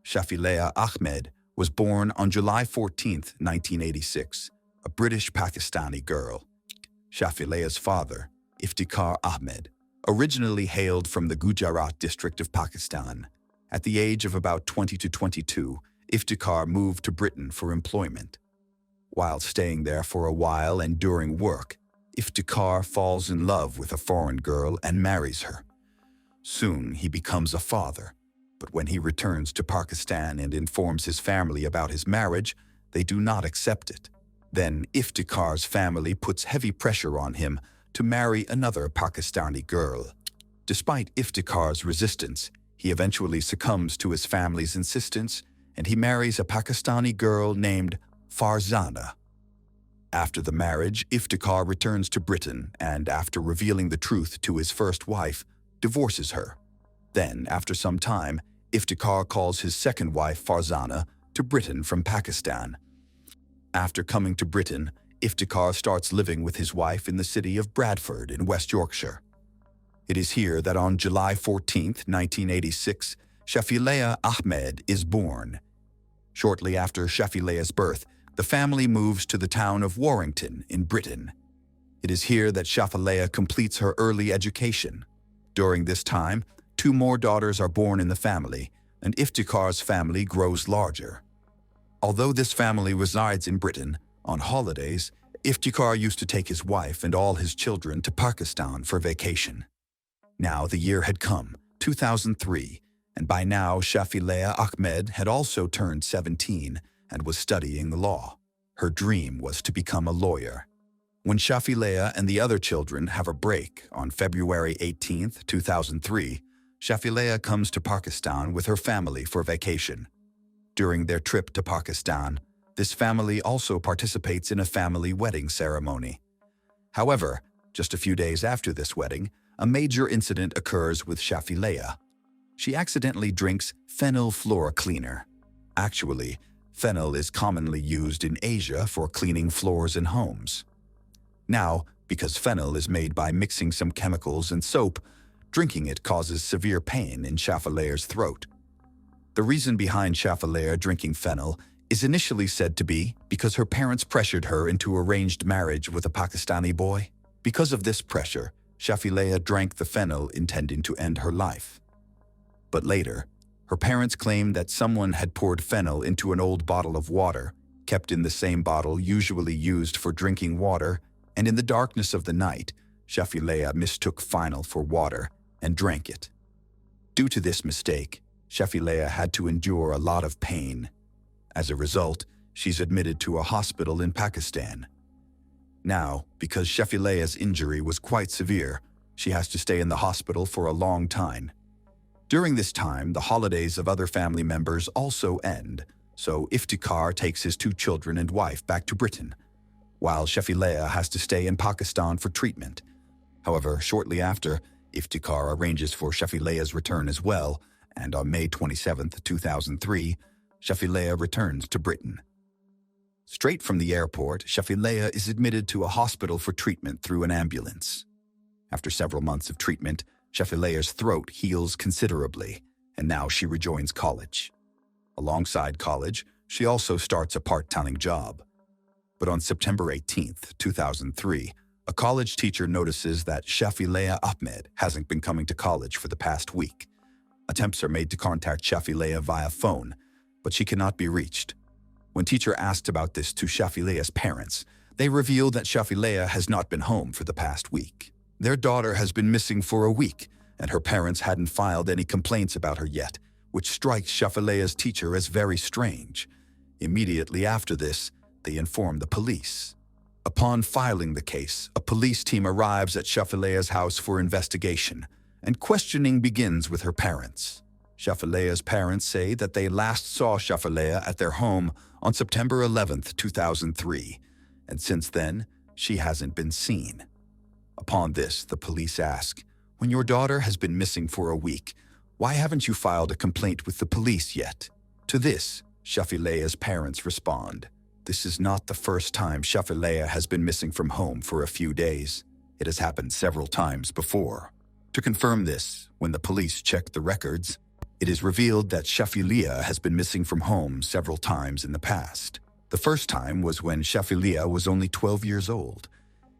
Shafilea Ahmed was born on July 14, 1986, a British Pakistani girl. Shafilea's father, Iftikhar Ahmed, originally hailed from the Gujarat district of Pakistan. At the age of about 20 to 22, Iftikhar moved to Britain for employment. While staying there for a while and during work, Iftikhar falls in love with a foreign girl and marries her. Soon he becomes a father, but when he returns to Pakistan and informs his family about his marriage, they do not accept it. Then Iftikhar's family puts heavy pressure on him to marry another Pakistani girl. Despite Iftikhar's resistance, he eventually succumbs to his family's insistence and he marries a Pakistani girl named Farzana. After the marriage, Iftikhar returns to Britain and, after revealing the truth to his first wife, divorces her. Then, after some time, Iftikhar calls his second wife, Farzana, to Britain from Pakistan. After coming to Britain, Iftikhar starts living with his wife in the city of Bradford in West Yorkshire. It is here that on July 14, 1986, Shafilea Ahmed is born. Shortly after Shafilea's birth, the family moves to the town of Warrington in Britain. It is here that Shafilea completes her early education. During this time, 2 more daughters are born in the family, and Iftikhar's family grows larger. Although this family resides in Britain, on holidays, Iftikhar used to take his wife and all his children to Pakistan for vacation. Now the year had come, 2003, and by now Shafilea Ahmed had also turned 17 and was studying law. Her dream was to become a lawyer. When Shafilea and the other children have a break on February 18, 2003, Shafilea comes to Pakistan with her family for vacation. During their trip to Pakistan, this family also participates in a family wedding ceremony. However, just a few days after this wedding, a major incident occurs with Shafilea. She accidentally drinks phenyl floor cleaner. Actually, phenyl is commonly used in Asia for cleaning floors in homes. Now, because phenyl is made by mixing some chemicals and soap, drinking it causes severe pain in Shafilea's throat. The reason behind Shafilea drinking phenyl is initially said to be because her parents pressured her into arranged marriage with a Pakistani boy. Because of this pressure, Shafilea drank the phenyl intending to end her life. But later, her parents claimed that someone had poured phenyl into an old bottle of water, kept in the same bottle usually used for drinking water, and in the darkness of the night, Shafilea mistook phenyl for water and drank it. Due to this mistake, Shafilea had to endure a lot of pain. As a result, she's admitted to a hospital in Pakistan. Now, because Shafilea's injury was quite severe, she has to stay in the hospital for a long time. During this time, the holidays of other family members also end, so Iftikhar takes his 2 children and wife back to Britain, while Shafilea has to stay in Pakistan for treatment. However, shortly after, Iftikhar arranges for Shafilea's return as well, and on May 27, 2003, Shafilea returns to Britain. Straight from the airport, Shafilea is admitted to a hospital for treatment through an ambulance. After several months of treatment, Shafilea's throat heals considerably, and now she rejoins college. Alongside college, she also starts a part-time job. But on September 18, 2003, a college teacher notices that Shafilea Ahmed hasn't been coming to college for the past week. Attempts are made to contact Shafilea via phone, but she cannot be reached. When teacher asked about this to Shafilea's parents, they revealed that Shafilea has not been home for the past week. Their daughter has been missing for a week, and her parents hadn't filed any complaints about her yet, which strikes Shafilea's teacher as very strange. Immediately after this, they inform the police. Upon filing the case, a police team arrives at Shafilea's house for investigation, and questioning begins with her parents. Shafilea's parents say that they last saw Shafilea at their home on September 11, 2003, and since then, she hasn't been seen. Upon this, the police ask, "When your daughter has been missing for a week, why haven't you filed a complaint with the police yet?" To this, Shafilea's parents respond, "This is not the first time Shafilea has been missing from home for a few days. It has happened several times before." To confirm this, when the police checked the records, It is revealed that Shafilea has been missing from home several times in the past. The first time was when Shafilea was only 12 years old.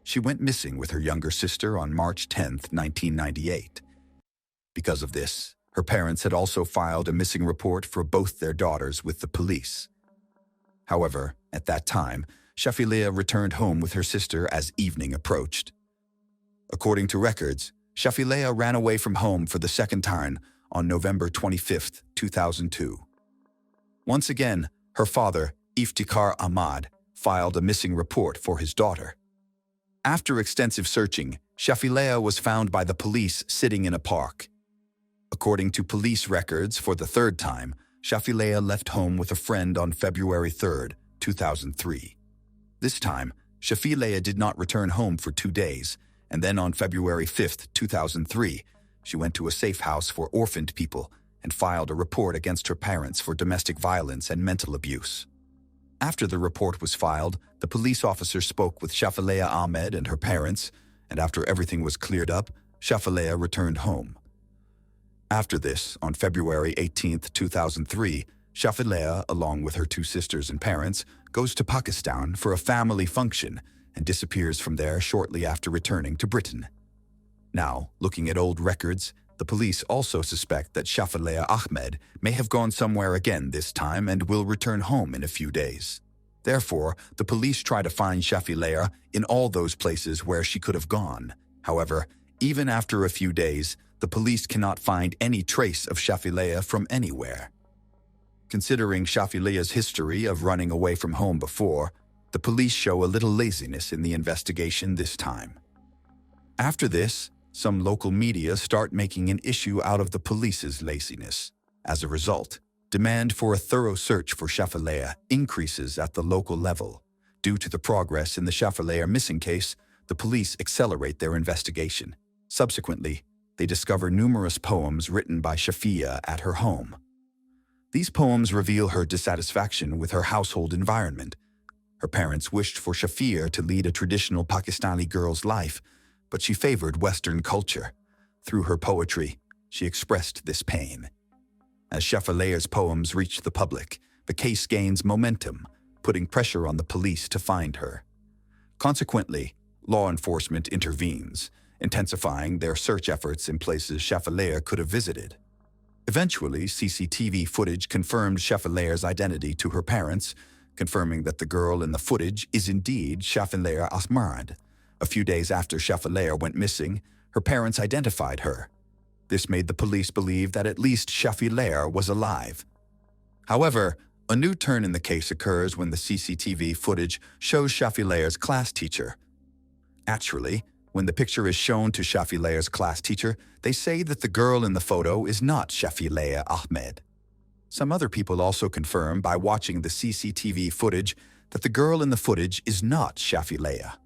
She went missing with her younger sister on March 10, 1998. Because of this, her parents had also filed a missing report for both their daughters with the police. However, at that time, Shafilea returned home with her sister as evening approached. According to records, Shafilea ran away from home for the second time on November 25, 2002. Once again, her father, Iftikhar Ahmed, filed a missing report for his daughter. After extensive searching, Shafilea was found by the police sitting in a park. According to police records, for the third time, Shafilea left home with a friend on February 3, 2003. This time, Shafilea did not return home for 2 days, and then on February 5, 2003, she went to a safe house for orphaned people and filed a report against her parents for domestic violence and mental abuse. After the report was filed, the police officer spoke with Shafilea Ahmed and her parents, and after everything was cleared up, Shafilea returned home. After this, on February 18, 2003, Shafilea, along with her 2 sisters and parents, goes to Pakistan for a family function and disappears from there shortly after returning to Britain. Now, looking at old records, the police also suspect that Shafilea Ahmed may have gone somewhere again this time and will return home in a few days. Therefore, the police try to find Shafilea in all those places where she could have gone. However, even after a few days, the police cannot find any trace of Shafilea from anywhere. Considering Shafilea's history of running away from home before, the police show a little laziness in the investigation this time. After this, some local media start making an issue out of the police's laziness. As a result, demand for a thorough search for Shafilea increases at the local level. Due to the progress in the Shafilea missing case, the police accelerate their investigation. Subsequently, they discover numerous poems written by Shafilea at her home. These poems reveal her dissatisfaction with her household environment. Her parents wished for Shafilea to lead a traditional Pakistani girl's life, but she favored Western culture. Through her poetry, she expressed this pain. As Shafilea's poems reach the public, the case gains momentum, putting pressure on the police to find her. Consequently, law enforcement intervenes, intensifying their search efforts in places Shafilea could have visited. Eventually, CCTV footage confirmed Shafilea's identity to her parents, confirming that the girl in the footage is indeed Shafilea Ahmed. A few days after Shafilea went missing, her parents identified her. This made the police believe that at least Shafilea was alive. However, a new turn in the case occurs when the CCTV footage shows Shafilea's class teacher. Actually, when the picture is shown to Shafilea's class teacher, they say that the girl in the photo is not Shafilea Ahmed. Some other people also confirm by watching the CCTV footage that the girl in the footage is not Shafilea.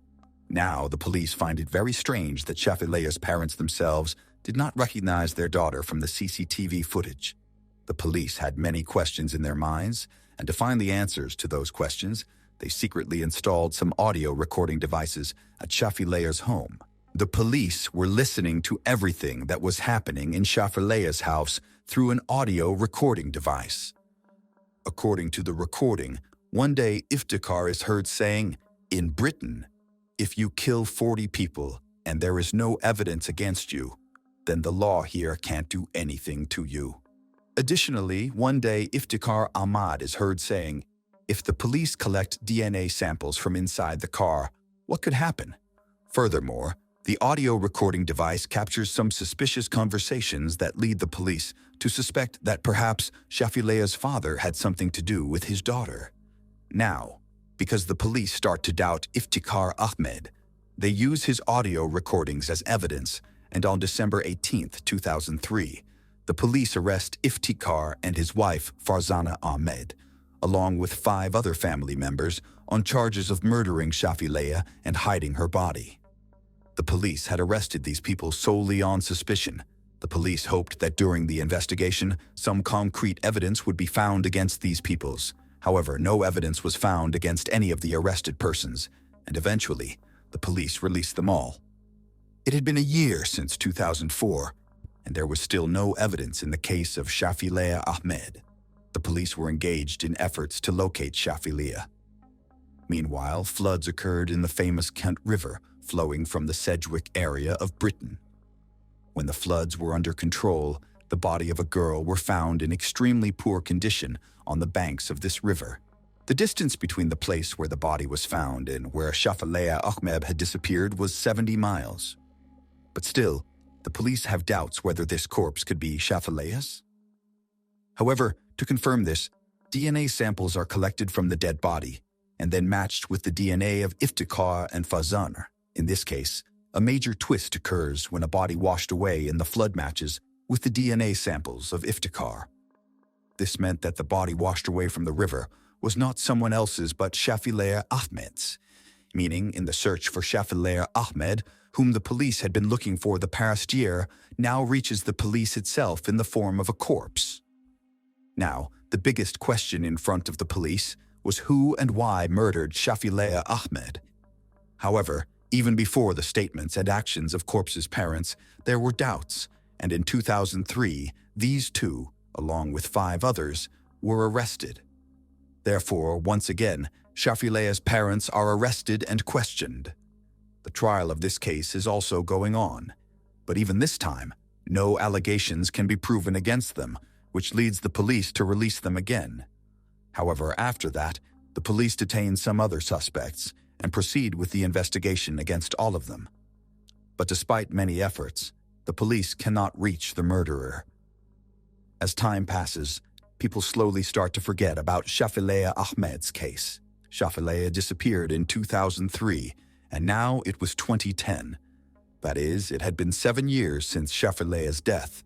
Now, the police find it very strange that Shafilea's parents themselves did not recognize their daughter from the CCTV footage. The police had many questions in their minds, and to find the answers to those questions, they secretly installed some audio recording devices at Shafilea's home. The police were listening to everything that was happening in Shafilea's house through an audio recording device. According to the recording, one day Iftikhar is heard saying, "In Britain, if you kill 40 people and there is no evidence against you, then the law here can't do anything to you." Additionally, one day Iftikhar Ahmed is heard saying, "If the police collect DNA samples from inside the car, what could happen?" Furthermore, the audio recording device captures some suspicious conversations that lead the police to suspect that perhaps Shafilea's father had something to do with his daughter. Now, because the police start to doubt Iftikhar Ahmed, they use his audio recordings as evidence, and on December 18, 2003, the police arrest Iftikhar and his wife, Farzana Ahmed, along with 5 other family members, on charges of murdering Shafilea and hiding her body. The police had arrested these people solely on suspicion. The police hoped that during the investigation, some concrete evidence would be found against these peoples. However, no evidence was found against any of the arrested persons, and eventually, the police released them all. It had been a year since 2004, and there was still no evidence in the case of Shafilea Ahmed. The police were engaged in efforts to locate Shafilea. Meanwhile, floods occurred in the famous Kent River, flowing from the Sedgwick area of Britain. When the floods were under control, the body of a girl were found in extremely poor condition on the banks of this river. The distance between the place where the body was found and where Shafilea Ahmed had disappeared was 70 miles. But still, the police have doubts whether this corpse could be Shafilea's. However, to confirm this, DNA samples are collected from the dead body and then matched with the DNA of Iftikhar and Farzana. In this case, a major twist occurs when a body washed away in the flood matches with the DNA samples of Iftikhar. This meant that the body washed away from the river was not someone else's but Shafilea Ahmed's, meaning in the search for Shafilea Ahmed, whom the police had been looking for the past year, now reaches the police itself in the form of a corpse. Now, the biggest question in front of the police was who and why murdered Shafilea Ahmed. However, even before the statements and actions of corpse's parents, there were doubts, and in 2003, these two, along with 5 others, were arrested. Therefore, once again, Shafilea's parents are arrested and questioned. The trial of this case is also going on, but even this time, no allegations can be proven against them, which leads the police to release them again. However, after that, the police detain some other suspects and proceed with the investigation against all of them. But despite many efforts, the police cannot reach the murderer. As time passes, people slowly start to forget about Shafilea Ahmed's case. Shafilea disappeared in 2003, and now it was 2010. That is, it had been 7 years since Shafilea's death.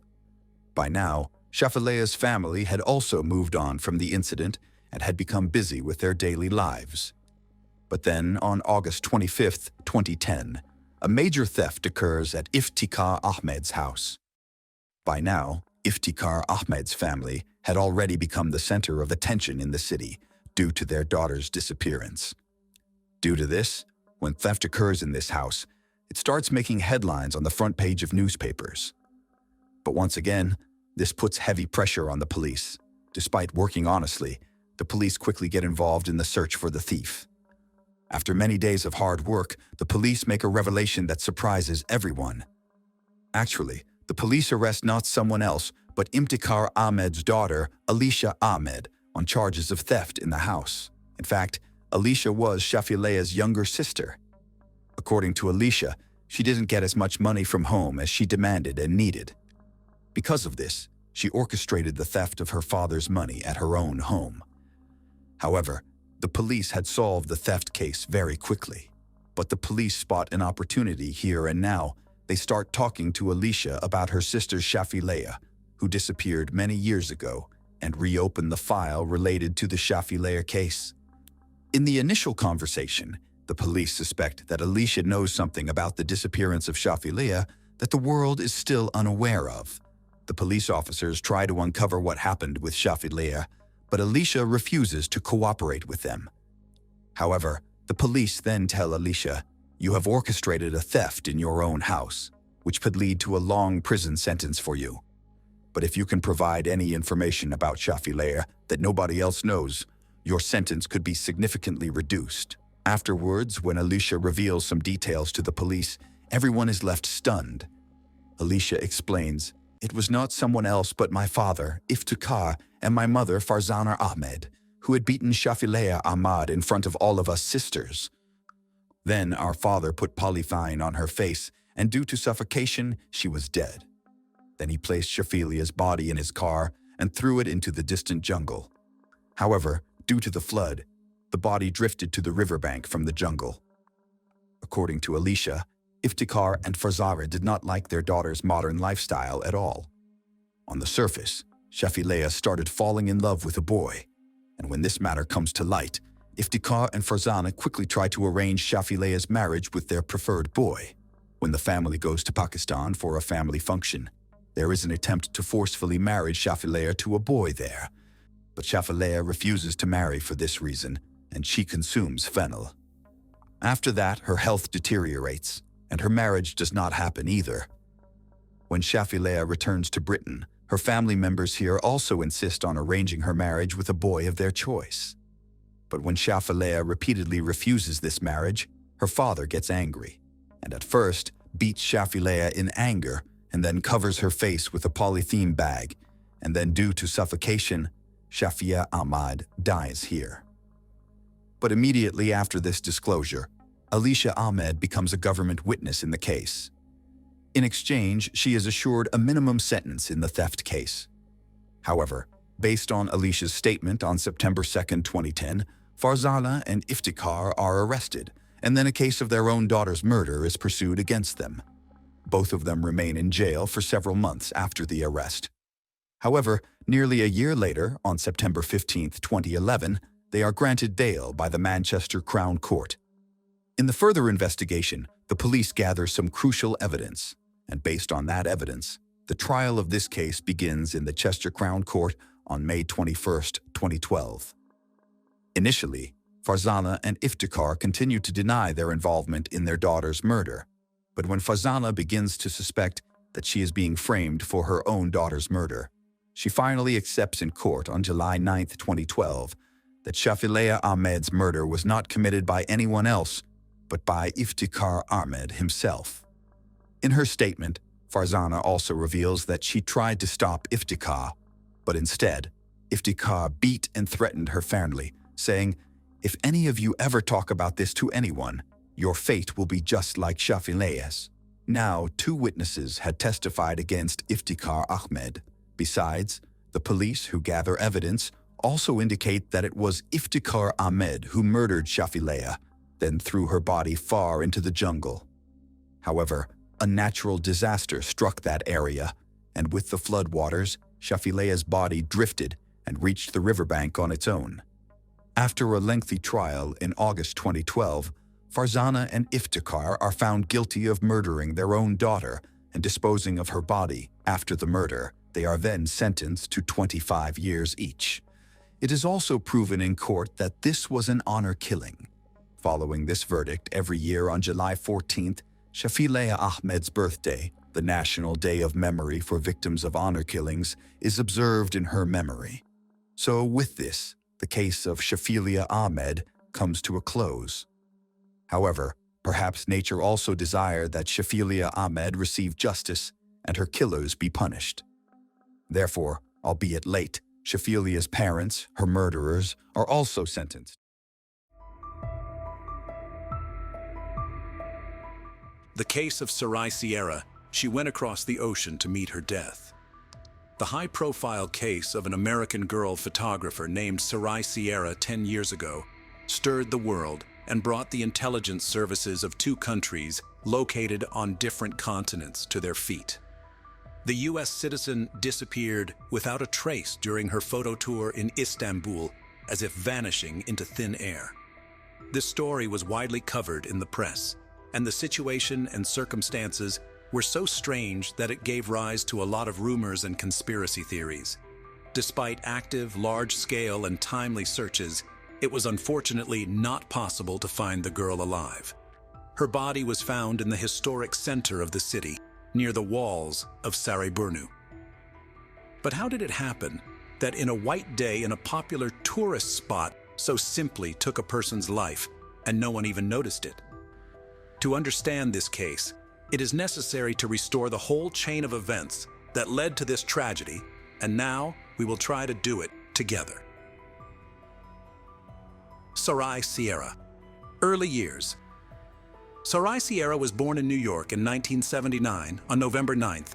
By now, Shafilea's family had also moved on from the incident and had become busy with their daily lives. But then, on August 25, 2010, a major theft occurs at Iftikhar Ahmed's house. By now, Iftikhar Ahmed's family had already become the center of attention in the city due to their daughter's disappearance. Due to this, when theft occurs in this house, it starts making headlines on the front page of newspapers. But once again, this puts heavy pressure on the police. Despite working honestly, the police quickly get involved in the search for the thief. After many days of hard work, the police make a revelation that surprises everyone. Actually, the police arrest not someone else, but Iftikhar Ahmed's daughter, Alicia Ahmed, on charges of theft in the house. In fact, Alicia was Shafilea's younger sister. According to Alicia, she didn't get as much money from home as she demanded and needed. Because of this, she orchestrated the theft of her father's money at her own home. However, the police had solved the theft case very quickly. But the police spot an opportunity here and now. They start talking to Alicia about her sister Shafilea, who disappeared many years ago, and reopen the file related to the Shafilea case. In the initial conversation, the police suspect that Alicia knows something about the disappearance of Shafilea that the world is still unaware of. The police officers try to uncover what happened with Shafilea, but Alicia refuses to cooperate with them. However, the police then tell Alicia, "You have orchestrated a theft in your own house, which could lead to a long prison sentence for you. But if you can provide any information about Shafilea that nobody else knows, your sentence could be significantly reduced." Afterwards, when Alicia reveals some details to the police, everyone is left stunned. Alicia explains, "It was not someone else but my father, Iftikhar, and my mother, Farzana Ahmed, who had beaten Shafilea Ahmed in front of all of us sisters. Then our father put polythene on her face, and due to suffocation, she was dead. Then he placed Shafilea's body in his car and threw it into the distant jungle. However, due to the flood, the body drifted to the riverbank from the jungle." According to Alicia, Iftikhar and Farzana did not like their daughter's modern lifestyle at all. On the surface, Shafilea started falling in love with a boy, and when this matter comes to light, Iftikhar and Farzana quickly try to arrange Shafilea's marriage with their preferred boy. When the family goes to Pakistan for a family function, there is an attempt to forcefully marry Shafilea to a boy there, but Shafilea refuses to marry for this reason, and she consumes fennel. After that, her health deteriorates, and her marriage does not happen either. When Shafilea returns to Britain, her family members here also insist on arranging her marriage with a boy of their choice. But when Shafilea repeatedly refuses this marriage, her father gets angry, and at first beats Shafilea in anger and then covers her face with a polythene bag, and then due to suffocation, Shafilea Ahmed dies here. But immediately after this disclosure, Shafilea Ahmed becomes a government witness in the case. In exchange, she is assured a minimum sentence in the theft case. However, based on Alicia's statement on September 2, 2010, Farzana and Iftikhar are arrested, and then a case of their own daughter's murder is pursued against them. Both of them remain in jail for several months after the arrest. However, nearly a year later, on September 15, 2011, they are granted bail by the Manchester Crown Court. In the further investigation, the police gather some crucial evidence, and based on that evidence, the trial of this case begins in the Chester Crown Court on May 21, 2012. Initially, Farzana and Iftikhar continue to deny their involvement in their daughter's murder, but when Farzana begins to suspect that she is being framed for her own daughter's murder, she finally accepts in court on July 9, 2012, that Shafilea Ahmed's murder was not committed by anyone else but by Iftikhar Ahmed himself. In her statement, Farzana also reveals that she tried to stop Iftikhar, but instead, Iftikhar beat and threatened her family, saying, "If any of you ever talk about this to anyone, your fate will be just like Shafilea's." Now, 2 witnesses had testified against Iftikhar Ahmed. Besides, the police who gather evidence also indicate that it was Iftikhar Ahmed who murdered Shafilea, then threw her body far into the jungle. However, a natural disaster struck that area, and with the floodwaters, Shafilea's body drifted and reached the riverbank on its own. After a lengthy trial in August 2012, Farzana and Iftikhar are found guilty of murdering their own daughter and disposing of her body. After the murder, they are then sentenced to 25 years each. It is also proven in court that this was an honor killing. Following this verdict, every year on July 14th, Shafilea Ahmed's birthday, the National Day of Memory for Victims of Honor Killings, is observed in her memory. So with this, the case of Shafilea Ahmed comes to a close. However, perhaps nature also desired that Shafilea Ahmed receive justice and her killers be punished. Therefore, albeit late, Shafilea's parents, her murderers, are also sentenced. The case of Sarai Sierra, she went across the ocean to meet her death. The high-profile case of an American girl photographer named Sarai Sierra 10 years ago stirred the world and brought the intelligence services of 2 countries located on different continents to their feet. The U.S. citizen disappeared without a trace during her photo tour in Istanbul, as if vanishing into thin air. This story was widely covered in the press, and the situation and circumstances were so strange that it gave rise to a lot of rumors and conspiracy theories. Despite active, large-scale, and timely searches, it was unfortunately not possible to find the girl alive. Her body was found in the historic center of the city, near the walls of Sarayburnu. But how did it happen that in a white day in a popular tourist spot so simply took a person's life and no one even noticed it? To understand this case, it is necessary to restore the whole chain of events that led to this tragedy, and now we will try to do it together. Sarai Sierra. Early years. Sarai Sierra was born in New York in 1979 on November 9th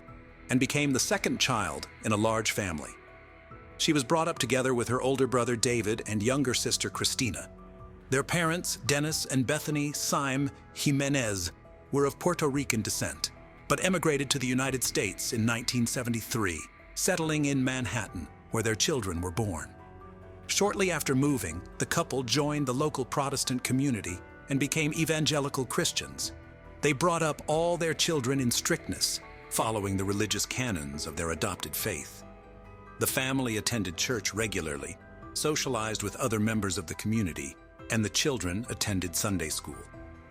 and became the 2nd child in a large family. She was brought up together with her older brother David and younger sister Christina. Their parents, Dennis and Bethany Syme Jimenez, were of Puerto Rican descent, but emigrated to the United States in 1973, settling in Manhattan, where their children were born. Shortly after moving, the couple joined the local Protestant community and became evangelical Christians. They brought up all their children in strictness, following the religious canons of their adopted faith. The family attended church regularly, socialized with other members of the community, and the children attended Sunday school.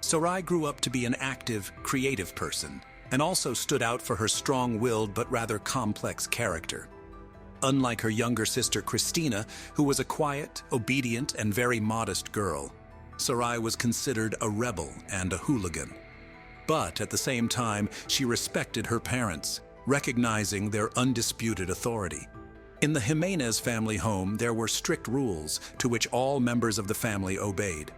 Sarai grew up to be an active, creative person and also stood out for her strong-willed but rather complex character. Unlike her younger sister Christina, who was a quiet, obedient, and very modest girl, Sarai was considered a rebel and a hooligan. But at the same time, she respected her parents, recognizing their undisputed authority. In the Jimenez family home, there were strict rules to which all members of the family obeyed.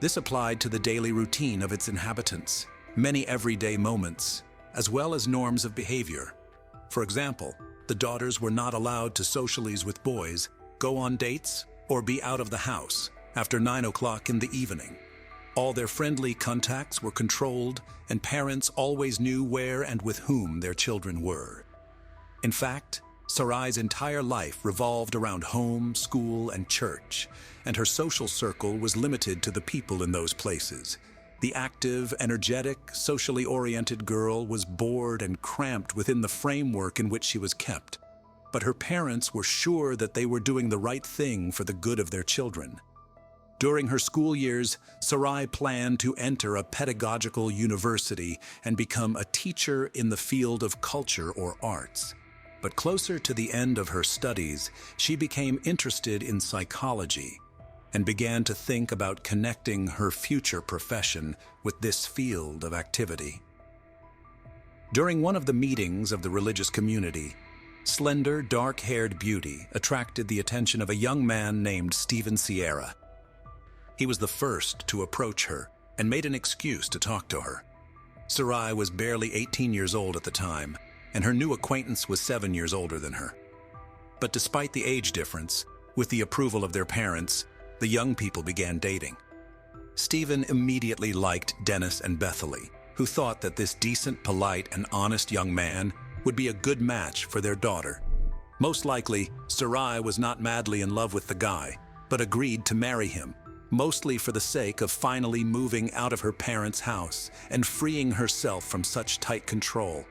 This applied to the daily routine of its inhabitants, many everyday moments, as well as norms of behavior. For example, the daughters were not allowed to socialize with boys, go on dates, or be out of the house after 9 o'clock in the evening. All their friendly contacts were controlled, and parents always knew where and with whom their children were. In fact, Sarai's entire life revolved around home, school, and church, and her social circle was limited to the people in those places. The active, energetic, socially oriented girl was bored and cramped within the framework in which she was kept. But her parents were sure that they were doing the right thing for the good of their children. During her school years, Sarai planned to enter a pedagogical university and become a teacher in the field of culture or arts. But closer to the end of her studies, she became interested in psychology and began to think about connecting her future profession with this field of activity. During one of the meetings of the religious community, slender, dark-haired beauty attracted the attention of a young man named Stephen Sierra. He was the first to approach her and made an excuse to talk to her. Sarai was barely 18 years old at the time, and her new acquaintance was 7 years older than her. But despite the age difference, with the approval of their parents, the young people began dating. Stephen immediately liked Dennis and Bethany, who thought that this decent, polite, and honest young man would be a good match for their daughter. Most likely, Sarai was not madly in love with the guy, but agreed to marry him, mostly for the sake of finally moving out of her parents' house and freeing herself from such tight control.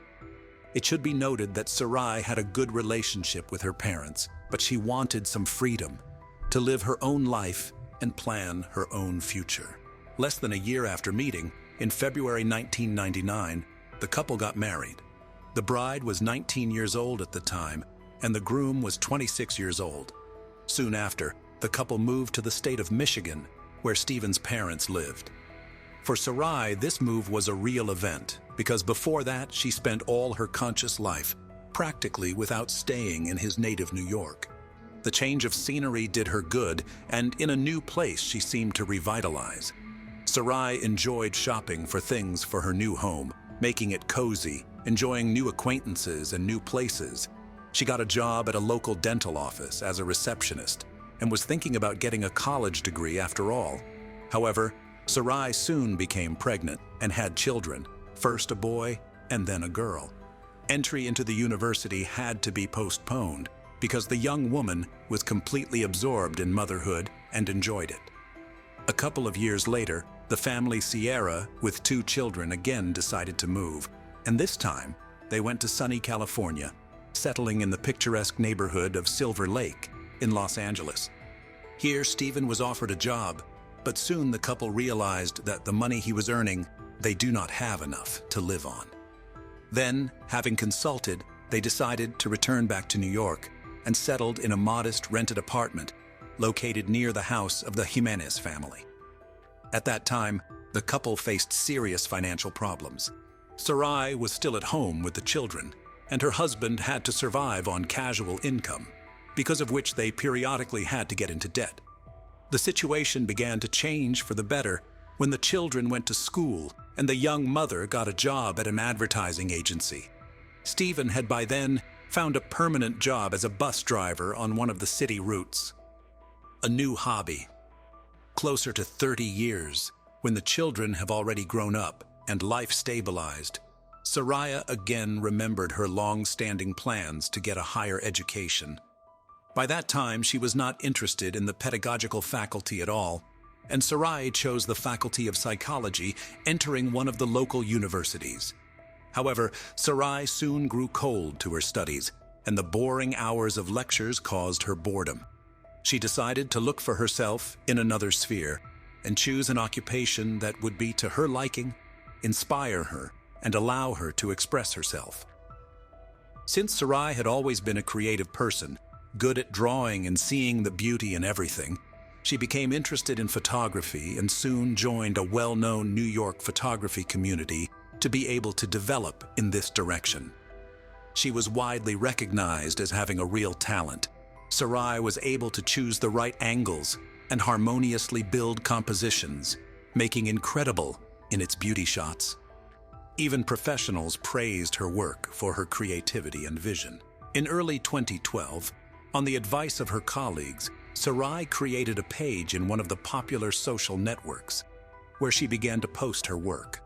It should be noted that Sarai had a good relationship with her parents, but she wanted some freedom to live her own life and plan her own future. Less than a year after meeting, in February 1999, the couple got married. The bride was 19 years old at the time, and the groom was 26 years old. Soon after, the couple moved to the state of Michigan, where Stephen's parents lived. For Sarai, this move was a real event, because before that, she spent all her conscious life practically without staying in his native New York. The change of scenery did her good, and in a new place she seemed to revitalize. Sarai enjoyed shopping for things for her new home, making it cozy, enjoying new acquaintances and new places. She got a job at a local dental office as a receptionist, and was thinking about getting a college degree after all. However, Sarai soon became pregnant and had children, first a boy and then a girl. Entry into the university had to be postponed because the young woman was completely absorbed in motherhood and enjoyed it. A couple of years later, the family Sierra, with 2 children, again decided to move, and this time they went to sunny California, settling in the picturesque neighborhood of Silver Lake in Los Angeles. Here, Stephen was offered a job, but soon the couple realized that the money he was earning, they do not have enough to live on. Then, having consulted, they decided to return back to New York and settled in a modest rented apartment located near the house of the Jimenez family. At that time, the couple faced serious financial problems. Sarai was still at home with the children, and her husband had to survive on casual income, because of which they periodically had to get into debt. The situation began to change for the better when the children went to school and the young mother got a job at an advertising agency. Stephen had by then found a permanent job as a bus driver on one of the city routes. A new hobby. Closer to 30 years, when the children have already grown up and life stabilized, Sarai again remembered her long-standing plans to get a higher education. By that time, she was not interested in the pedagogical faculty at all, and Sarai chose the Faculty of Psychology, entering one of the local universities. However, Sarai soon grew cold to her studies, and the boring hours of lectures caused her boredom. She decided to look for herself in another sphere and choose an occupation that would be to her liking, inspire her, and allow her to express herself. Since Sarai had always been a creative person, good at drawing and seeing the beauty in everything, she became interested in photography and soon joined a well-known New York photography community to be able to develop in this direction. She was widely recognized as having a real talent. Sarai was able to choose the right angles and harmoniously build compositions, making incredible in its beauty shots. Even professionals praised her work for her creativity and vision. In early 2012, on the advice of her colleagues, Sarai created a page in one of the popular social networks, where she began to post her work.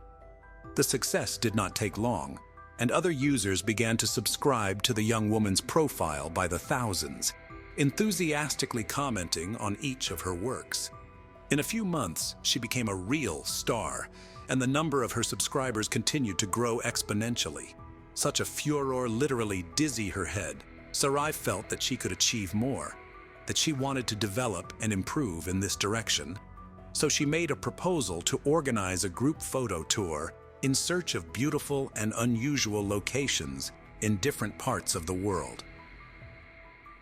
The success did not take long, and other users began to subscribe to the young woman's profile by the thousands, enthusiastically commenting on each of her works. In a few months, she became a real star, and the number of her subscribers continued to grow exponentially. Such a furor literally dizzied her head. Sarai felt that she could achieve more, that she wanted to develop and improve in this direction. So she made a proposal to organize a group photo tour in search of beautiful and unusual locations in different parts of the world.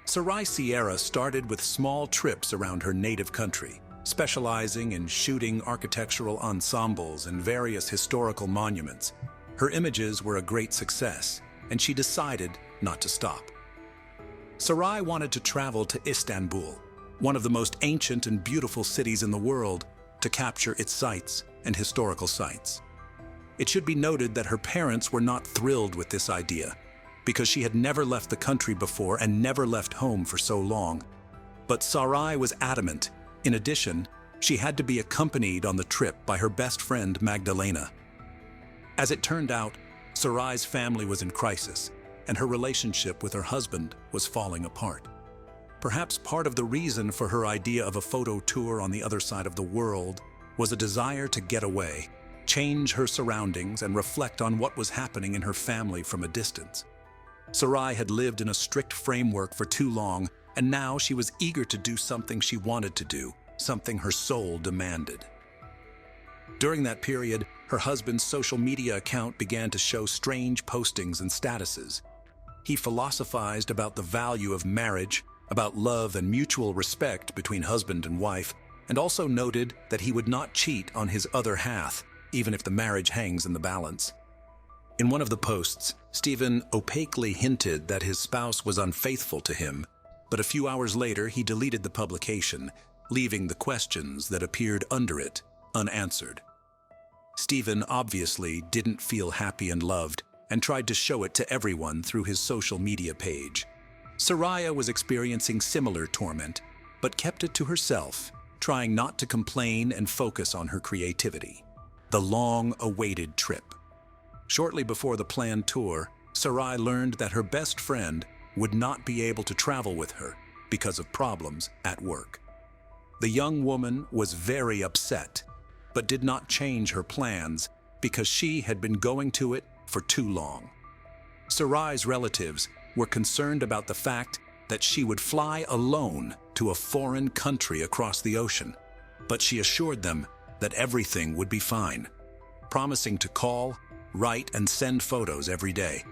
Sarai Sierra started with small trips around her native country, specializing in shooting architectural ensembles and various historical monuments. Her images were a great success, and she decided not to stop. Sarai wanted to travel to Istanbul, one of the most ancient and beautiful cities in the world, to capture its sights and historical sites. It should be noted that her parents were not thrilled with this idea, because she had never left the country before and never left home for so long. But Sarai was adamant. In addition, she had to be accompanied on the trip by her best friend Magdalena. As it turned out, Sarai's family was in crisis, and her relationship with her husband was falling apart. Perhaps part of the reason for her idea of a photo tour on the other side of the world was a desire to get away, change her surroundings, and reflect on what was happening in her family from a distance. Sarai had lived in a strict framework for too long, and now she was eager to do something she wanted to do, something her soul demanded. During that period, her husband's social media account began to show strange postings and statuses. He philosophized about the value of marriage, about love and mutual respect between husband and wife, and also noted that he would not cheat on his other half, even if the marriage hangs in the balance. In one of the posts, Stephen opaquely hinted that his spouse was unfaithful to him, but a few hours later he deleted the publication, leaving the questions that appeared under it unanswered. Stephen obviously didn't feel happy and loved, and tried to show it to everyone through his social media page. Sarai was experiencing similar torment, but kept it to herself, trying not to complain and focus on her creativity. The long-awaited trip. Shortly before the planned tour, Sarai learned that her best friend would not be able to travel with her because of problems at work. The young woman was very upset, but did not change her plans because she had been going to it for too long. Sarai's relatives were concerned about the fact that she would fly alone to a foreign country across the ocean, but she assured them that everything would be fine, promising to call, write, and send photos every day.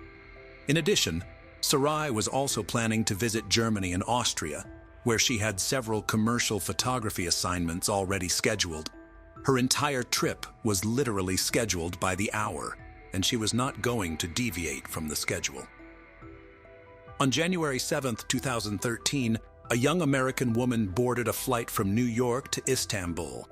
In addition, Sarai was also planning to visit Germany and Austria, where she had several commercial photography assignments already scheduled. Her entire trip was literally scheduled by the hour, and she was not going to deviate from the schedule. On January 7, 2013, a young American woman boarded a flight from New York to Istanbul.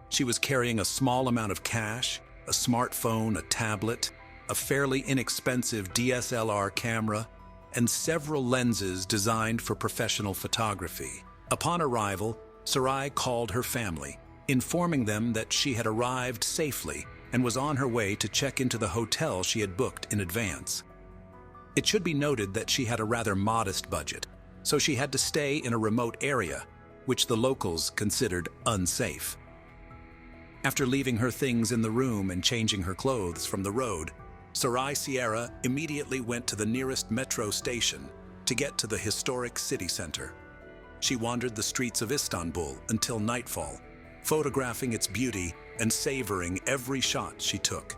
She was carrying a small amount of cash, a smartphone, a tablet, a fairly inexpensive DSLR camera, and several lenses designed for professional photography. Upon arrival, Sarai called her family, informing them that she had arrived safely and was on her way to check into the hotel she had booked in advance. It should be noted that she had a rather modest budget, so she had to stay in a remote area, which the locals considered unsafe. After leaving her things in the room and changing her clothes from the road, Sarai Sierra immediately went to the nearest metro station to get to the historic city center. She wandered the streets of Istanbul until nightfall, photographing its beauty and savoring every shot she took.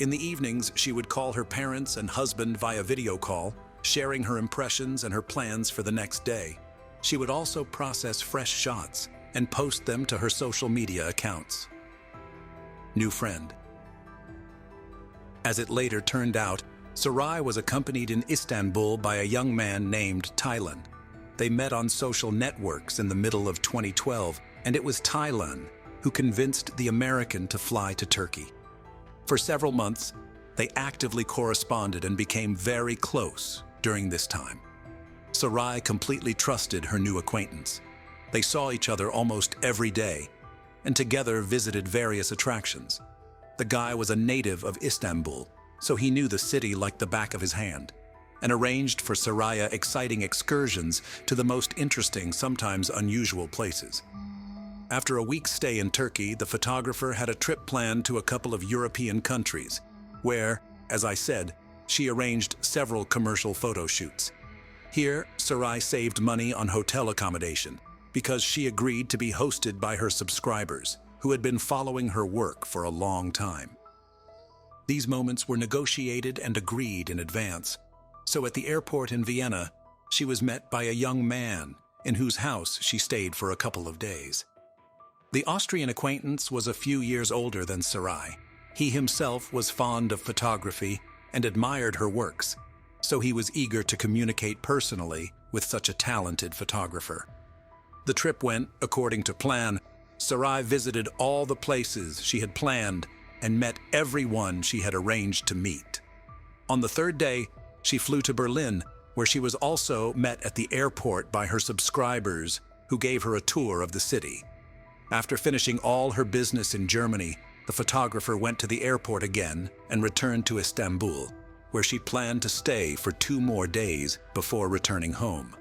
In the evenings, she would call her parents and husband via video call, sharing her impressions and her plans for the next day. She would also process fresh shots and post them to her social media accounts. New friend. As it later turned out, Sarai was accompanied in Istanbul by a young man named Taylan. They met on social networks in the middle of 2012, and it was Taylan who convinced the American to fly to Turkey. For several months, they actively corresponded and became very close during this time. Sarai completely trusted her new acquaintance. They saw each other almost every day, and together visited various attractions. The guy was a native of Istanbul, so he knew the city like the back of his hand, and arranged for Sarai exciting excursions to the most interesting, sometimes unusual places. After a week's stay in Turkey, the photographer had a trip planned to a couple of European countries, where, as I said, she arranged several commercial photo shoots. Here, Sarai saved money on hotel accommodation because she agreed to be hosted by her subscribers, who had been following her work for a long time. These moments were negotiated and agreed in advance, so at the airport in Vienna, she was met by a young man in whose house she stayed for a couple of days. The Austrian acquaintance was a few years older than Sarai. He himself was fond of photography and admired her works, so he was eager to communicate personally with such a talented photographer. The trip went according to plan. Sarai visited all the places she had planned and met everyone she had arranged to meet. On the third day, she flew to Berlin, where she was also met at the airport by her subscribers, who gave her a tour of the city. After finishing all her business in Germany, the photographer went to the airport again and returned to Istanbul, where she planned to stay for 2 more days before returning home.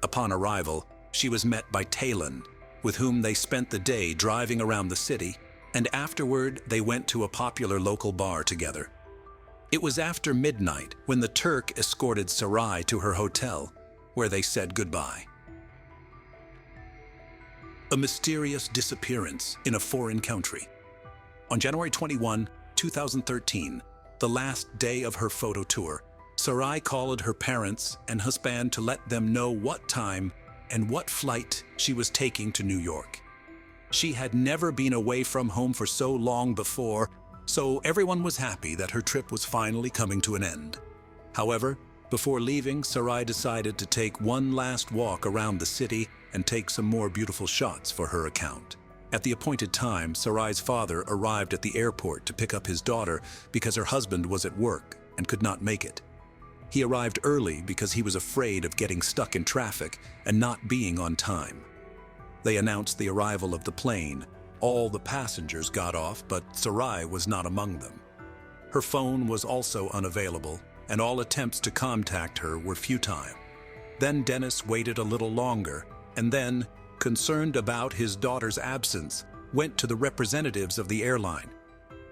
Upon arrival, she was met by Taylan, with whom they spent the day driving around the city, and afterward they went to a popular local bar together. It was after midnight when the Turk escorted Sarai to her hotel, where they said goodbye. A mysterious disappearance in a foreign country. On January 21, 2013, the last day of her photo tour, Sarai called her parents and husband to let them know what time and what flight she was taking to New York. She had never been away from home for so long before, so everyone was happy that her trip was finally coming to an end. However, before leaving, Sarai decided to take one last walk around the city and take some more beautiful shots for her account. At the appointed time, Sarai's father arrived at the airport to pick up his daughter because her husband was at work and could not make it. He arrived early because he was afraid of getting stuck in traffic and not being on time. They announced the arrival of the plane. All the passengers got off, but Sarai was not among them. Her phone was also unavailable, and all attempts to contact her were futile. Then Dennis waited a little longer, and then, concerned about his daughter's absence, went to the representatives of the airline.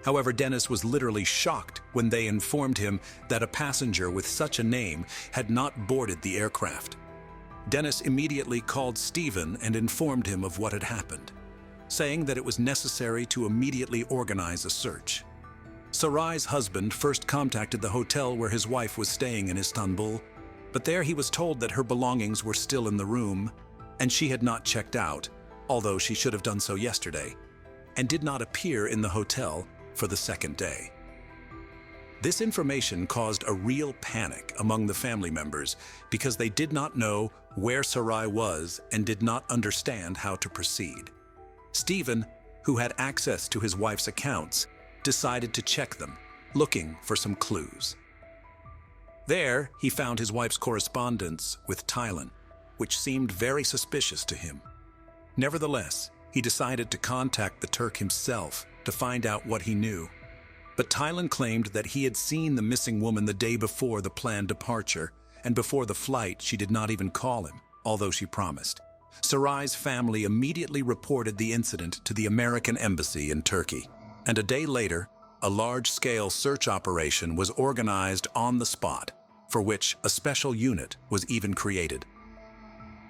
However, Dennis was literally shocked when they informed him that a passenger with such a name had not boarded the aircraft. Dennis immediately called Stephen and informed him of what had happened, saying that it was necessary to immediately organize a search. Sarai's husband first contacted the hotel where his wife was staying in Istanbul, but there he was told that her belongings were still in the room, and she had not checked out, although she should have done so yesterday, and did not appear in the hotel for the second day. This information caused a real panic among the family members because they did not know where Sarai was and did not understand how to proceed. Stephen, who had access to his wife's accounts, decided to check them, looking for some clues. There, he found his wife's correspondence with Taylan, which seemed very suspicious to him. Nevertheless, he decided to contact the Turk himself to find out what he knew. But Taylan claimed that he had seen the missing woman the day before the planned departure, and before the flight she did not even call him, although she promised. Sarai's family immediately reported the incident to the American embassy in Turkey, and a day later, a large-scale search operation was organized on the spot, for which a special unit was even created.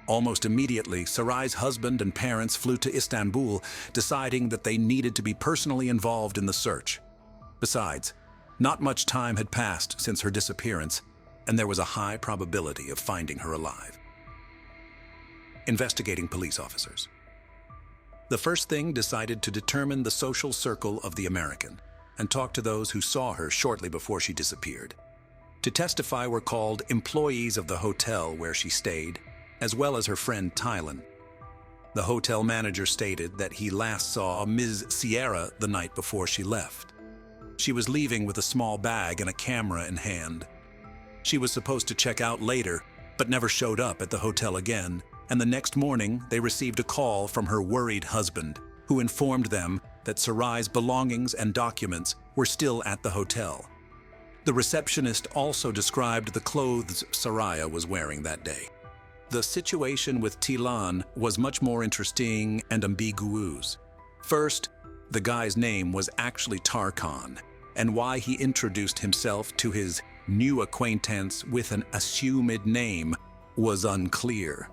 Almost immediately, Sarai's husband and parents flew to Istanbul, deciding that they needed to be personally involved in the search. Besides, Not much time had passed since her disappearance, and there was a high probability of finding her alive. Investigating police officers. The first thing decided to determine the social circle of the American and talk to those who saw her shortly before she disappeared. To testify were called employees of the hotel where she stayed, as well as her friend Tylen. The hotel manager stated that he last saw Ms. Sierra the night before she left. She was leaving with a small bag and a camera in hand. She was supposed to check out later, but never showed up at the hotel again, and the next morning they received a call from her worried husband, who informed them that Sarai's belongings and documents were still at the hotel. The receptionist also described the clothes Saraya was wearing that day. The situation with Tylen was much more interesting and ambiguous. First, the guy's name was actually Tarkan, and why he introduced himself to his new acquaintance with an assumed name was unclear.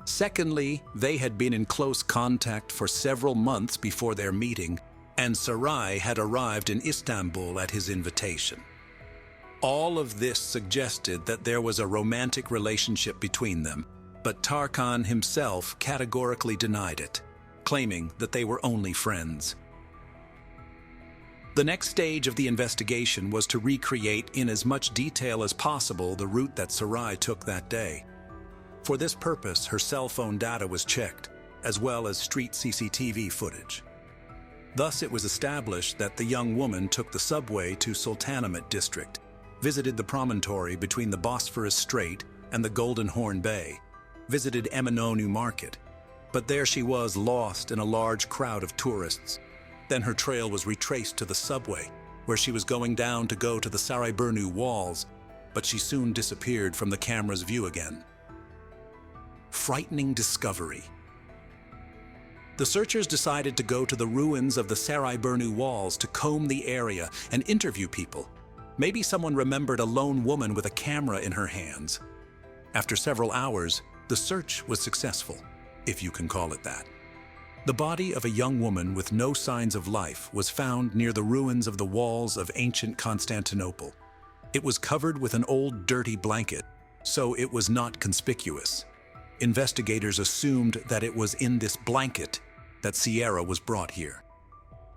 Secondly, they had been in close contact for several months before their meeting, and Sarai had arrived in Istanbul at his invitation. All of this suggested that there was a romantic relationship between them, but Tarkan himself categorically denied it, claiming that they were only friends. The next stage of the investigation was to recreate in as much detail as possible the route that Sarai took that day. For this purpose, her cell phone data was checked, as well as street CCTV footage. Thus, it was established that the young woman took the subway to Sultanahmet district, visited the promontory between the Bosphorus Strait and the Golden Horn Bay, visited Eminonu Market, but there she was lost in a large crowd of tourists. Then her trail was retraced to the subway, where she was going down to go to the Sarayburnu walls, but she soon disappeared from the camera's view again. Frightening discovery. The searchers decided to go to the ruins of the Sarayburnu walls to comb the area and interview people. Maybe someone remembered a lone woman with a camera in her hands. After several hours, the search was successful, if you can call it that. The body of a young woman with no signs of life was found near the ruins of the walls of ancient Constantinople. It was covered with an old dirty blanket, so it was not conspicuous. Investigators assumed that it was in this blanket that Sierra was brought here.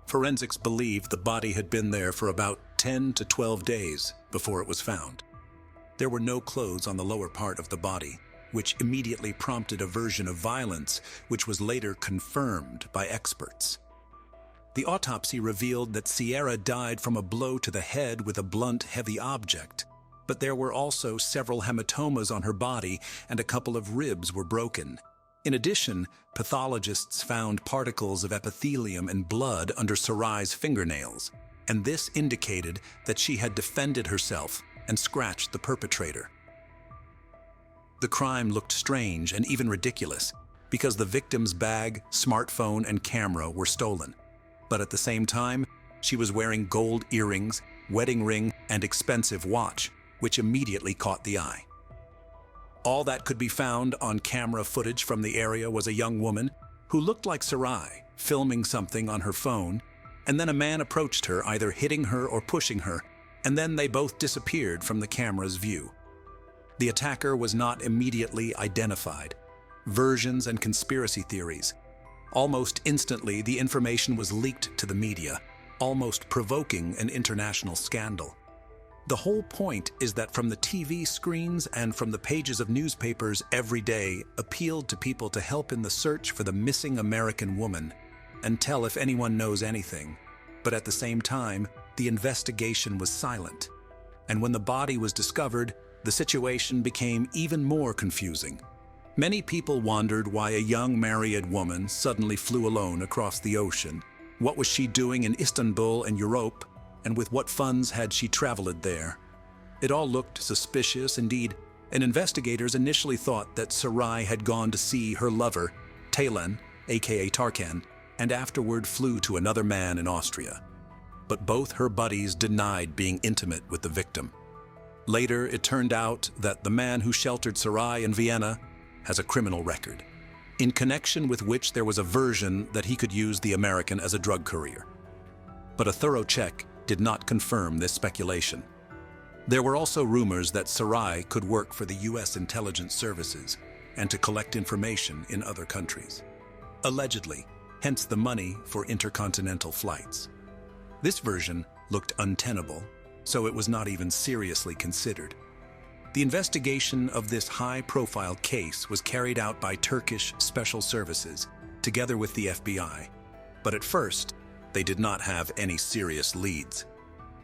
Forensics believed the body had been there for about 10 to 12 days before it was found. There were no clothes on the lower part of the body, which immediately prompted a version of violence, which was later confirmed by experts. The autopsy revealed that Sierra died from a blow to the head with a blunt, heavy object, but there were also several hematomas on her body and a couple of ribs were broken. In addition, pathologists found particles of epithelium and blood under Sarai's fingernails, and this indicated that she had defended herself and scratched the perpetrator. The crime looked strange and even ridiculous because the victim's bag, smartphone, and camera were stolen. But at the same time, she was wearing gold earrings, wedding ring, and expensive watch, which immediately caught the eye. All that could be found on camera footage from the area was a young woman who looked like Sarai, filming something on her phone, and then a man approached her, either hitting her or pushing her, and then they both disappeared from the camera's view. The attacker was not immediately identified. Versions and conspiracy theories. Almost instantly, the information was leaked to the media, almost provoking an international scandal. The whole point is that from the TV screens and from the pages of newspapers every day appealed to people to help in the search for the missing American woman and tell if anyone knows anything. But at the same time, the investigation was silent. And when the body was discovered, the situation became even more confusing. Many people wondered why a young married woman suddenly flew alone across the ocean. What was she doing in Istanbul and Europe? And with what funds had she traveled there? It all looked suspicious indeed, and investigators initially thought that Sarai had gone to see her lover, Taylan, aka Tarkan, and afterward flew to another man in Austria. But both her buddies denied being intimate with the victim. Later, it turned out that the man who sheltered Sarai in Vienna has a criminal record, in connection with which there was a version that he could use the American as a drug courier. But a thorough check did not confirm this speculation. There were also rumors that Sarai could work for the U.S. intelligence services and to collect information in other countries. Allegedly, hence the money for intercontinental flights. This version looked untenable, so it was not even seriously considered. The investigation of this high-profile case was carried out by Turkish special services, together with the FBI. But at first, they did not have any serious leads.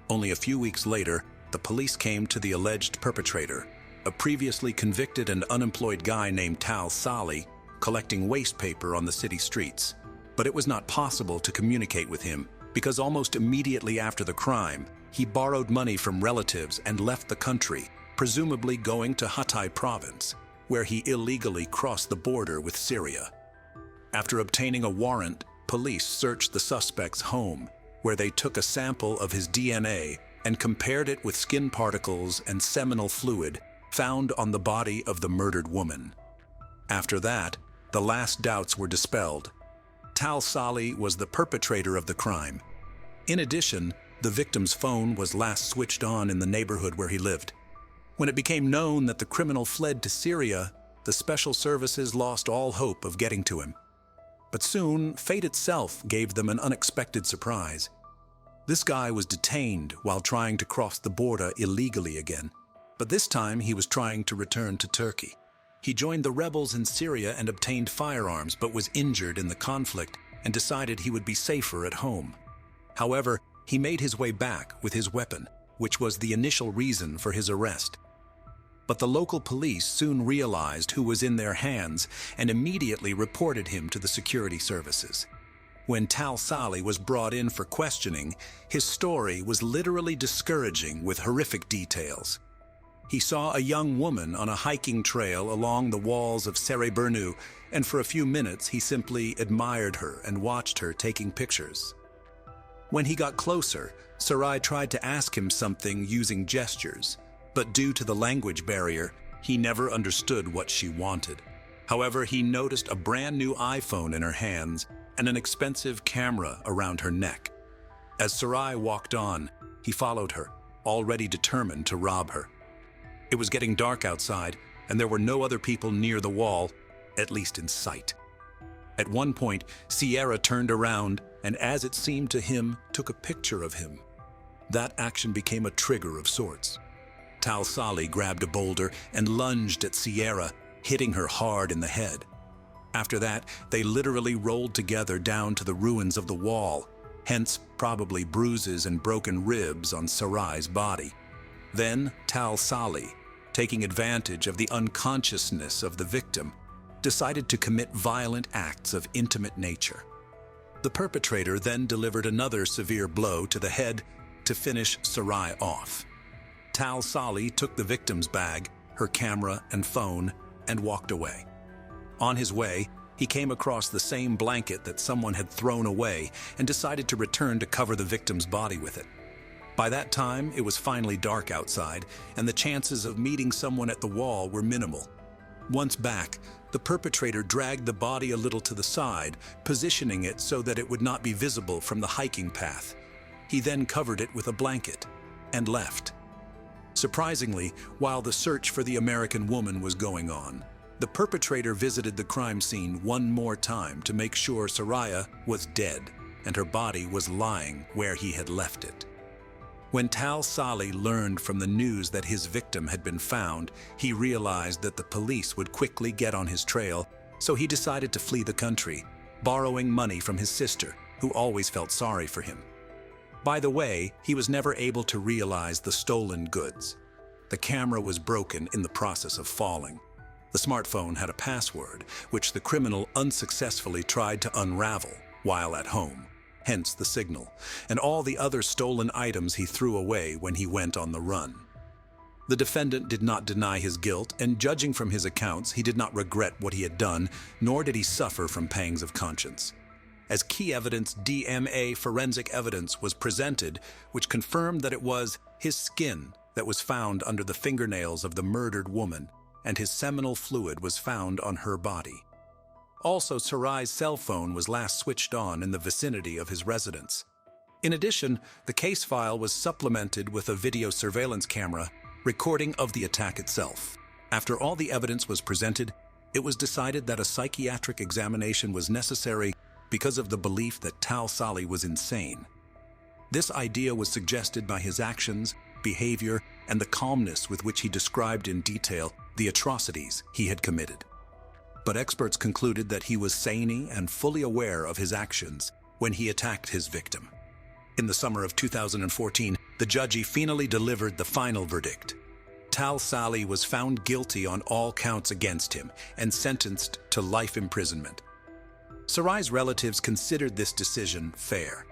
Only a few weeks later, the police came to the alleged perpetrator, a previously convicted and unemployed guy named Tal Salih, collecting waste paper on the city streets. But it was not possible to communicate with him because almost immediately after the crime, he borrowed money from relatives and left the country, presumably going to Hatay province, where he illegally crossed the border with Syria. After obtaining a warrant, police searched the suspect's home, where they took a sample of his DNA and compared it with skin particles and seminal fluid found on the body of the murdered woman. After that, the last doubts were dispelled. Tal Salih was the perpetrator of the crime. In addition, the victim's phone was last switched on in the neighborhood where he lived. When it became known that the criminal fled to Syria, the special services lost all hope of getting to him. But soon, fate itself gave them an unexpected surprise. This guy was detained while trying to cross the border illegally again, but this time he was trying to return to Turkey. He joined the rebels in Syria and obtained firearms, but was injured in the conflict and decided he would be safer at home. However, he made his way back with his weapon, which was the initial reason for his arrest. But the local police soon realized who was in their hands and immediately reported him to the security services. When Tal Salih was brought in for questioning, his story was literally discouraging with horrific details. He saw a young woman on a hiking trail along the walls of Sereburnu, and for a few minutes he simply admired her and watched her taking pictures. When he got closer, Sarai tried to ask him something using gestures, but due to the language barrier, he never understood what she wanted. However, he noticed a brand new iPhone in her hands and an expensive camera around her neck. As Sarai walked on, he followed her, already determined to rob her. It was getting dark outside, and there were no other people near the wall, at least in sight. At one point, Sierra turned around and, as it seemed to him, took a picture of him. That action became a trigger of sorts. Tal Salih grabbed a boulder and lunged at Sierra, hitting her hard in the head. After that, they literally rolled together down to the ruins of the wall, hence probably bruises and broken ribs on Sarai's body. Then Tal Salih, taking advantage of the unconsciousness of the victim, decided to commit violent acts of intimate nature. The perpetrator then delivered another severe blow to the head to finish Sarai off. Tal Salih took the victim's bag, her camera and phone, and walked away. On his way, he came across the same blanket that someone had thrown away and decided to return to cover the victim's body with it. By that time, it was finally dark outside, and the chances of meeting someone at the wall were minimal. Once back, the perpetrator dragged the body a little to the side, positioning it so that it would not be visible from the hiking path. He then covered it with a blanket and left. Surprisingly, while the search for the American woman was going on, the perpetrator visited the crime scene one more time to make sure Sarai was dead and her body was lying where he had left it. When Tal Salih learned from the news that his victim had been found, he realized that the police would quickly get on his trail, so he decided to flee the country, borrowing money from his sister, who always felt sorry for him. By the way, he was never able to realize the stolen goods. The camera was broken in the process of falling. The smartphone had a password, which the criminal unsuccessfully tried to unravel while at home. Hence the signal, and all the other stolen items he threw away when he went on the run. The defendant did not deny his guilt, and judging from his accounts, he did not regret what he had done, nor did he suffer from pangs of conscience. As key evidence, DNA forensic evidence was presented, which confirmed that it was his skin that was found under the fingernails of the murdered woman, and his seminal fluid was found on her body. Also, Sarai's cell phone was last switched on in the vicinity of his residence. In addition, the case file was supplemented with a video surveillance camera recording of the attack itself. After all the evidence was presented, it was decided that a psychiatric examination was necessary because of the belief that Tal Sali was insane. This idea was suggested by his actions, behavior, and the calmness with which he described in detail the atrocities he had committed. But experts concluded that he was sane and fully aware of his actions when he attacked his victim. In the summer of 2014, the judge finally delivered the final verdict. Tal Sali was found guilty on all counts against him and sentenced to life imprisonment. Sarai's relatives considered this decision fair.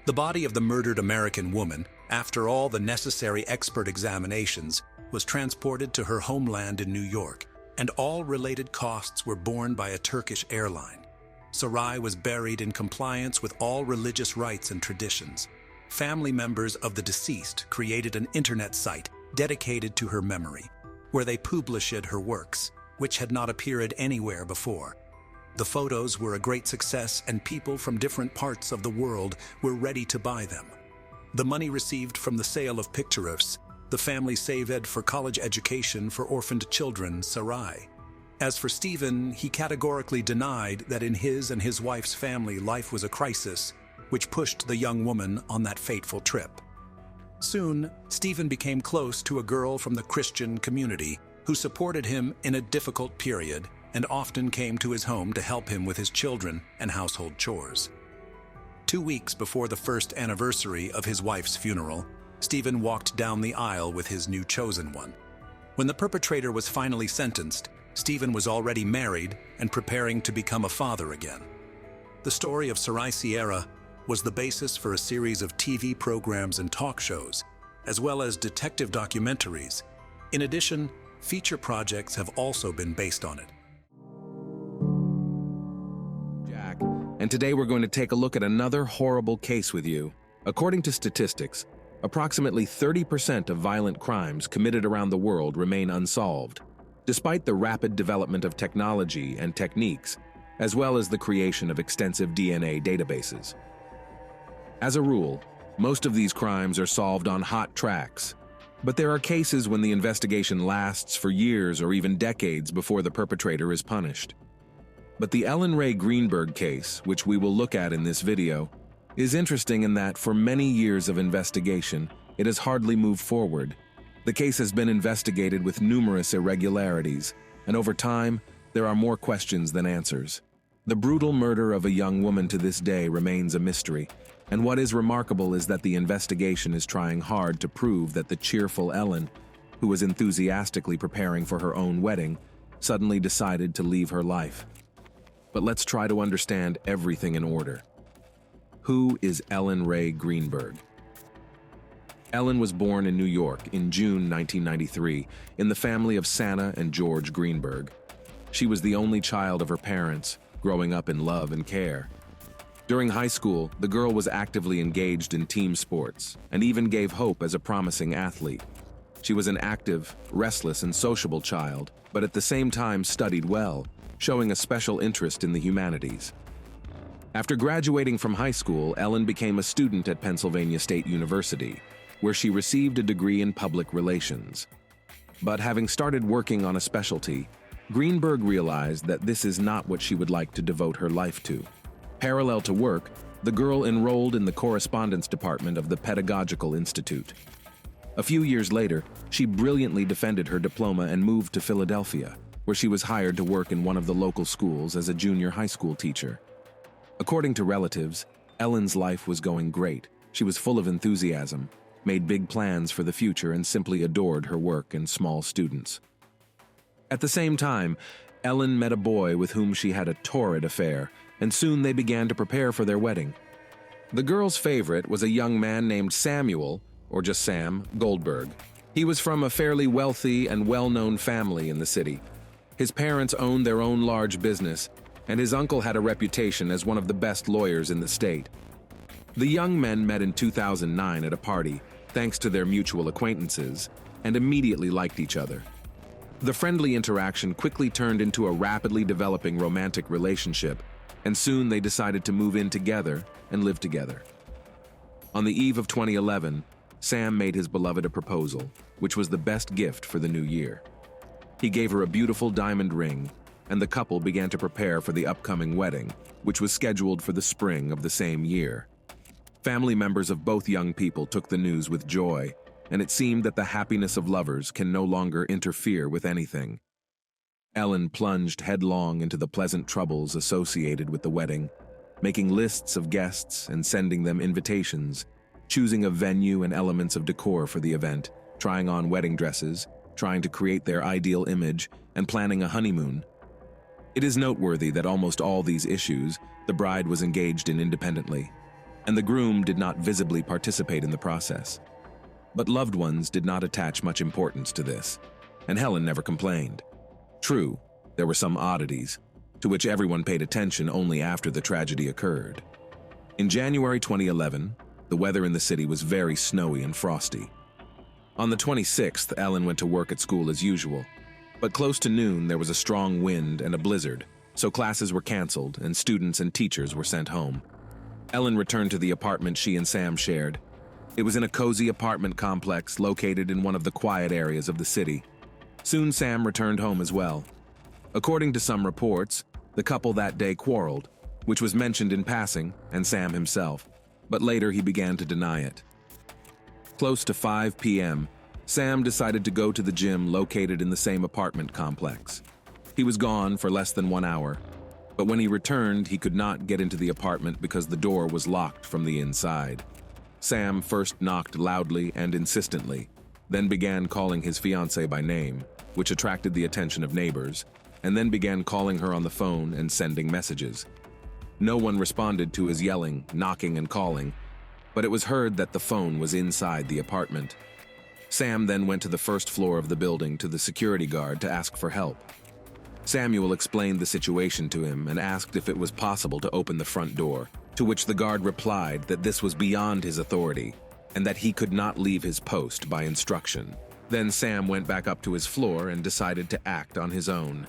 The body of the murdered American woman, after all the necessary expert examinations, was transported to her homeland in New York, and all related costs were borne by a Turkish airline. Sarai was buried in compliance with all religious rites and traditions. Family members of the deceased created an internet site dedicated to her memory, where they published her works, which had not appeared anywhere before. The photos were a great success, and people from different parts of the world were ready to buy them. The money received from the sale of pictures, the family saved for college education for orphaned children, Sarai. As for Stephen, he categorically denied that in his and his wife's family life was a crisis, which pushed the young woman on that fateful trip. Soon, Stephen became close to a girl from the Christian community who supported him in a difficult period and often came to his home to help him with his children and household chores. 2 weeks before the first anniversary of his wife's funeral, Stephen walked down the aisle with his new chosen one. When the perpetrator was finally sentenced, Stephen was already married and preparing to become a father again. The story of Sarai Sierra was the basis for a series of TV programs and talk shows, as well as detective documentaries. In addition, feature projects have also been based on it. Jack, and today we're going to take a look at another horrible case with you. According to statistics, approximately 30% of violent crimes committed around the world remain unsolved, despite the rapid development of technology and techniques, as well as the creation of extensive DNA databases. As a rule, most of these crimes are solved on hot tracks, but there are cases when the investigation lasts for years or even decades before the perpetrator is punished. But the Ellen Ray Greenberg case, which we will look at in this video, is interesting in that for many years of investigation, it has hardly moved forward. The case has been investigated with numerous irregularities, and over time, there are more questions than answers. The brutal murder of a young woman to this day remains a mystery, and what is remarkable is that the investigation is trying hard to prove that the cheerful Ellen, who was enthusiastically preparing for her own wedding, suddenly decided to leave her life. But let's try to understand everything in order. Who is Ellen Ray Greenberg? Ellen was born in New York in June 1993 in the family of Santa and George Greenberg. She was the only child of her parents, growing up in love and care. During high school, the girl was actively engaged in team sports and even gave hope as a promising athlete. She was an active, restless, and sociable child, but at the same time studied well, showing a special interest in the humanities. After graduating from high school, Ellen became a student at Pennsylvania State University, where she received a degree in public relations. But having started working on a specialty, Greenberg realized that this is not what she would like to devote her life to. Parallel to work, the girl enrolled in the correspondence department of the Pedagogical Institute. A few years later, she brilliantly defended her diploma and moved to Philadelphia, where she was hired to work in one of the local schools as a junior high school teacher. According to relatives, Ellen's life was going great. She was full of enthusiasm, made big plans for the future, and simply adored her work and small students. At the same time, Ellen met a boy with whom she had a torrid affair, and soon they began to prepare for their wedding. The girl's favorite was a young man named Samuel, or just Sam, Goldberg. He was from a fairly wealthy and well-known family in the city. His parents owned their own large business, and his uncle had a reputation as one of the best lawyers in the state. The young men met in 2009 at a party, thanks to their mutual acquaintances, and immediately liked each other. The friendly interaction quickly turned into a rapidly developing romantic relationship, and soon they decided to move in together and live together. On the eve of 2011, Sam made his beloved a proposal, which was the best gift for the new year. He gave her a beautiful diamond ring, and the couple began to prepare for the upcoming wedding, which was scheduled for the spring of the same year. Family members of both young people took the news with joy, and it seemed that the happiness of lovers can no longer interfere with anything. Ellen plunged headlong into the pleasant troubles associated with the wedding, making lists of guests and sending them invitations, choosing a venue and elements of decor for the event, trying on wedding dresses, trying to create their ideal image, and planning a honeymoon. It is noteworthy that almost all these issues the bride was engaged in independently, and the groom did not visibly participate in the process. But loved ones did not attach much importance to this, and Helen never complained. True, there were some oddities, to which everyone paid attention only after the tragedy occurred. In January 2011, the weather in the city was very snowy and frosty. On the 26th, Ellen went to work at school as usual, but close to noon there was a strong wind and a blizzard, so classes were canceled and students and teachers were sent home. Ellen returned to the apartment she and Sam shared. It was in a cozy apartment complex located in one of the quiet areas of the city. Soon Sam returned home as well. According to some reports, the couple that day quarreled, which was mentioned in passing, and Sam himself, but later he began to deny it. Close to 5 p.m., Sam decided to go to the gym located in the same apartment complex. He was gone for less than 1 hour, but when he returned, he could not get into the apartment because the door was locked from the inside. Sam first knocked loudly and insistently, then began calling his fiancée by name, which attracted the attention of neighbors, and then began calling her on the phone and sending messages. No one responded to his yelling, knocking, and calling, but it was heard that the phone was inside the apartment. Sam then went to the first floor of the building to the security guard to ask for help. Samuel explained the situation to him and asked if it was possible to open the front door, to which the guard replied that this was beyond his authority and that he could not leave his post by instruction. Then Sam went back up to his floor and decided to act on his own.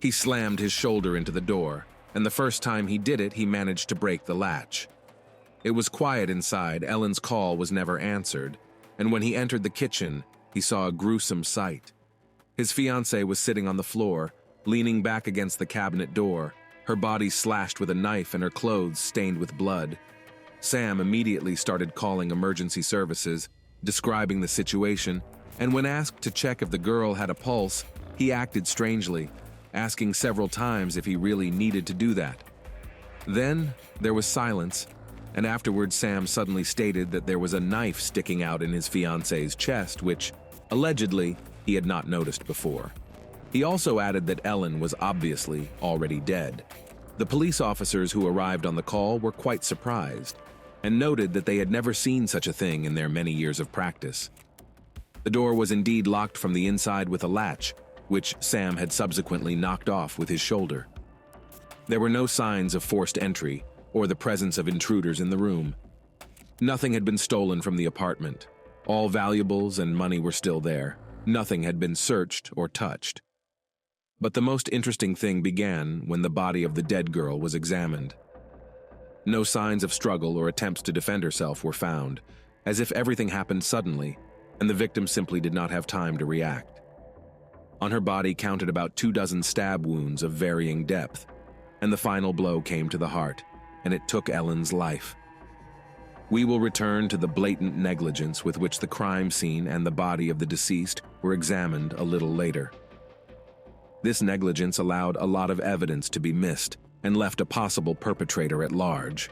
He slammed his shoulder into the door, and the first time he did it, he managed to break the latch. It was quiet inside. Ellen's call was never answered, and when he entered the kitchen, he saw a gruesome sight. His fiancée was sitting on the floor, leaning back against the cabinet door, her body slashed with a knife and her clothes stained with blood. Sam immediately started calling emergency services, describing the situation, and when asked to check if the girl had a pulse, he acted strangely, asking several times if he really needed to do that. Then there was silence, and afterwards Sam suddenly stated that there was a knife sticking out in his fiancée's chest, which, allegedly, he had not noticed before. He also added that Ellen was obviously already dead. The police officers who arrived on the call were quite surprised, and noted that they had never seen such a thing in their many years of practice. The door was indeed locked from the inside with a latch, which Sam had subsequently knocked off with his shoulder. There were no signs of forced entry or the presence of intruders in the room. Nothing had been stolen from the apartment. All valuables and money were still there. Nothing had been searched or touched. But the most interesting thing began when the body of the dead girl was examined. No signs of struggle or attempts to defend herself were found, as if everything happened suddenly, and the victim simply did not have time to react. On her body counted about 24 stab wounds of varying depth, and the final blow came to the heart, and it took Ellen's life. We will return to the blatant negligence with which the crime scene and the body of the deceased were examined a little later. This negligence allowed a lot of evidence to be missed and left a possible perpetrator at large.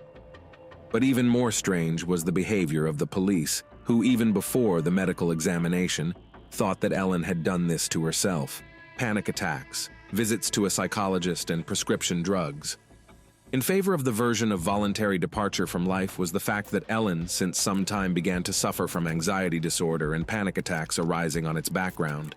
But even more strange was the behavior of the police, who even before the medical examination thought that Ellen had done this to herself. Panic attacks, visits to a psychologist, and prescription drugs. In favor of the version of voluntary departure from life was the fact that Ellen, since some time, began to suffer from anxiety disorder and panic attacks arising on its background.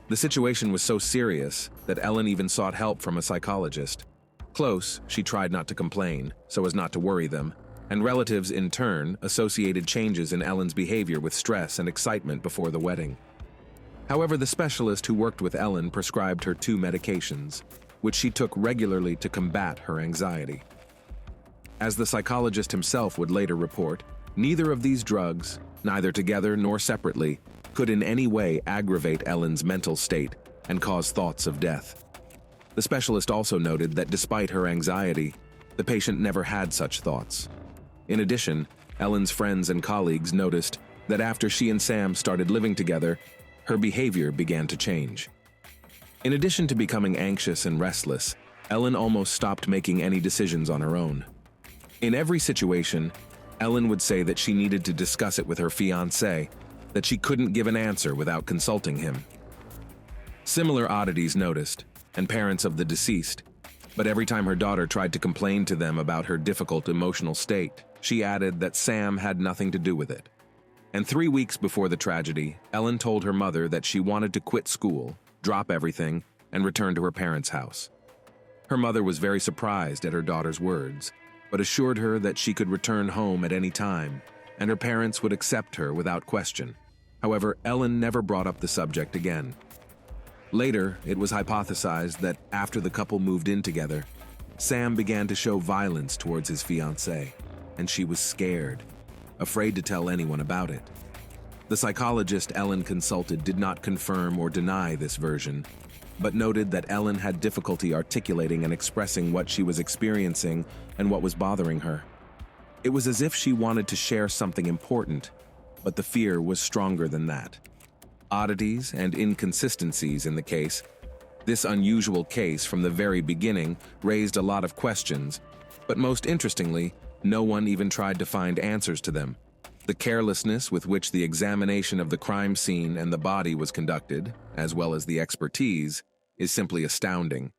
The situation was so serious that Ellen even sought help from a psychologist. Close, she tried not to complain, so as not to worry them, and relatives in turn associated changes in Ellen's behavior with stress and excitement before the wedding. However, the specialist who worked with Ellen prescribed her 2 medications, which she took regularly to combat her anxiety. As the psychologist himself would later report, Neither of these drugs, neither together nor separately, could in any way aggravate Ellen's mental state and cause thoughts of death. The specialist also noted that despite her anxiety, the patient never had such thoughts. In addition, Ellen's friends and colleagues noticed that after she and Sam started living together, her behavior began to change. In addition to becoming anxious and restless, Ellen almost stopped making any decisions on her own. In every situation, Ellen would say that she needed to discuss it with her fiancé, that she couldn't give an answer without consulting him. Similar oddities noticed, and parents of the deceased, but every time her daughter tried to complain to them about her difficult emotional state, she added that Sam had nothing to do with it. And 3 weeks before the tragedy, Ellen told her mother that she wanted to quit school, drop everything, and return to her parents' house. Her mother was very surprised at her daughter's words, but assured her that she could return home at any time, and her parents would accept her without question. However, Ellen never brought up the subject again. Later, it was hypothesized that after the couple moved in together, Sam began to show violence towards his fiancée, and she was scared, afraid to tell anyone about it. The psychologist Ellen consulted did not confirm or deny this version, but noted that Ellen had difficulty articulating and expressing what she was experiencing and what was bothering her. It was as if she wanted to share something important, but the fear was stronger than that. Oddities and inconsistencies in the case. This unusual case from the very beginning raised a lot of questions, but most interestingly, no one even tried to find answers to them. The carelessness with which the examination of the crime scene and the body was conducted, as well as the expertise, is simply astounding.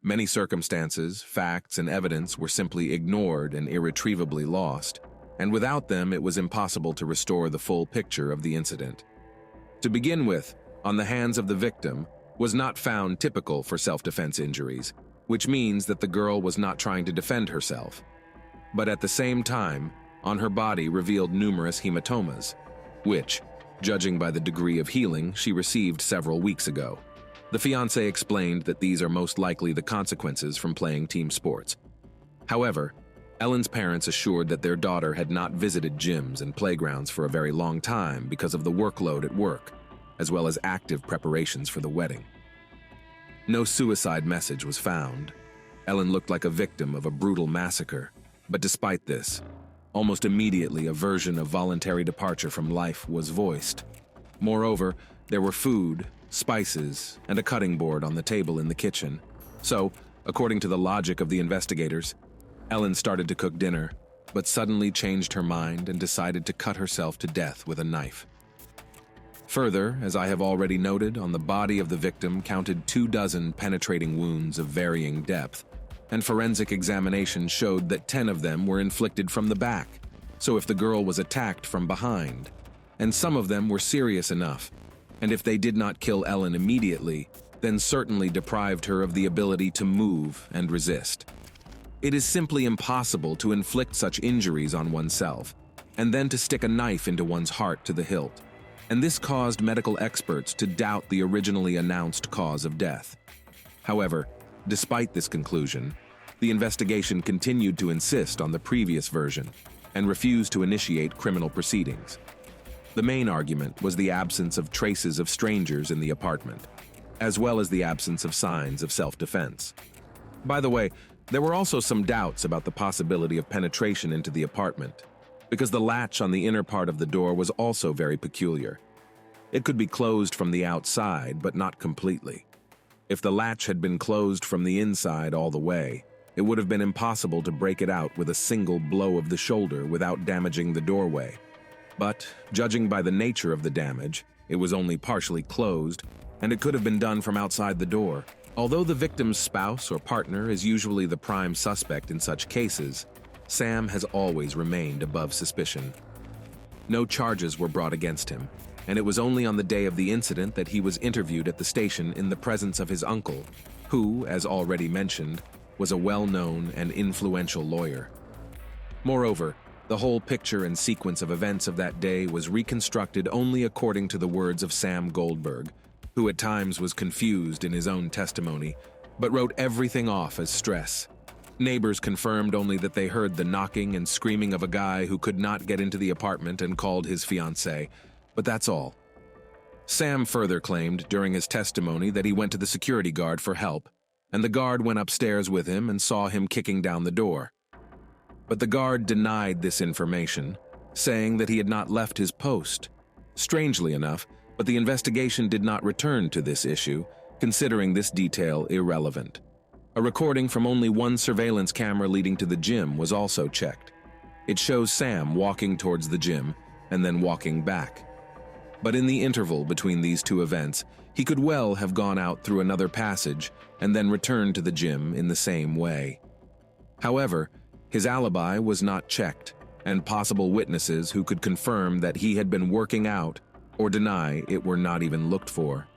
Many circumstances, facts, and evidence were simply ignored and irretrievably lost, and without them it was impossible to restore the full picture of the incident. To begin with, on the hands of the victim, was not found typical for self-defense injuries, which means that the girl was not trying to defend herself. But at the same time, on her body revealed numerous hematomas, which, judging by the degree of healing she received several weeks ago. The fiancé explained that these are most likely the consequences from playing team sports. However, Ellen's parents assured that their daughter had not visited gyms and playgrounds for a very long time because of the workload at work, as well as active preparations for the wedding. No suicide message was found. Ellen looked like a victim of a brutal massacre, but despite this, almost immediately a version of voluntary departure from life was voiced. Moreover, there were food, spices, and a cutting board on the table in the kitchen. So, according to the logic of the investigators, Ellen started to cook dinner, but suddenly changed her mind and decided to cut herself to death with a knife. Further, as I have already noted, on the body of the victim counted 24 penetrating wounds of varying depth, and forensic examination showed that 10 of them were inflicted from the back, so if the girl was attacked from behind, and some of them were serious enough, and if they did not kill Ellen immediately, then certainly deprived her of the ability to move and resist. It is simply impossible to inflict such injuries on oneself, and then to stick a knife into one's heart to the hilt, and this caused medical experts to doubt the originally announced cause of death. However, despite this conclusion, the investigation continued to insist on the previous version and refused to initiate criminal proceedings. The main argument was the absence of traces of strangers in the apartment, as well as the absence of signs of self-defense. By the way, there were also some doubts about the possibility of penetration into the apartment, because the latch on the inner part of the door was also very peculiar. It could be closed from the outside, but not completely. If the latch had been closed from the inside all the way, it would have been impossible to break it out with a single blow of the shoulder without damaging the doorway. But, judging by the nature of the damage, it was only partially closed, and it could have been done from outside the door. Although the victim's spouse or partner is usually the prime suspect in such cases, Sam has always remained above suspicion. No charges were brought against him, and it was only on the day of the incident that he was interviewed at the station in the presence of his uncle, who, as already mentioned, was a well-known and influential lawyer. Moreover, the whole picture and sequence of events of that day was reconstructed only according to the words of Sam Goldberg, who at times was confused in his own testimony, but wrote everything off as stress. Neighbors confirmed only that they heard the knocking and screaming of a guy who could not get into the apartment and called his fiancée, but that's all. Sam further claimed during his testimony that he went to the security guard for help, and the guard went upstairs with him and saw him kicking down the door. But the guard denied this information, saying that he had not left his post. Strangely enough, but the investigation did not return to this issue, considering this detail irrelevant. A recording from only one surveillance camera leading to the gym was also checked. It shows Sam walking towards the gym and then walking back. But in the interval between these two events, he could well have gone out through another passage and then returned to the gym in the same way. However, his alibi was not checked, and possible witnesses who could confirm that he had been working out or deny it were not even looked for.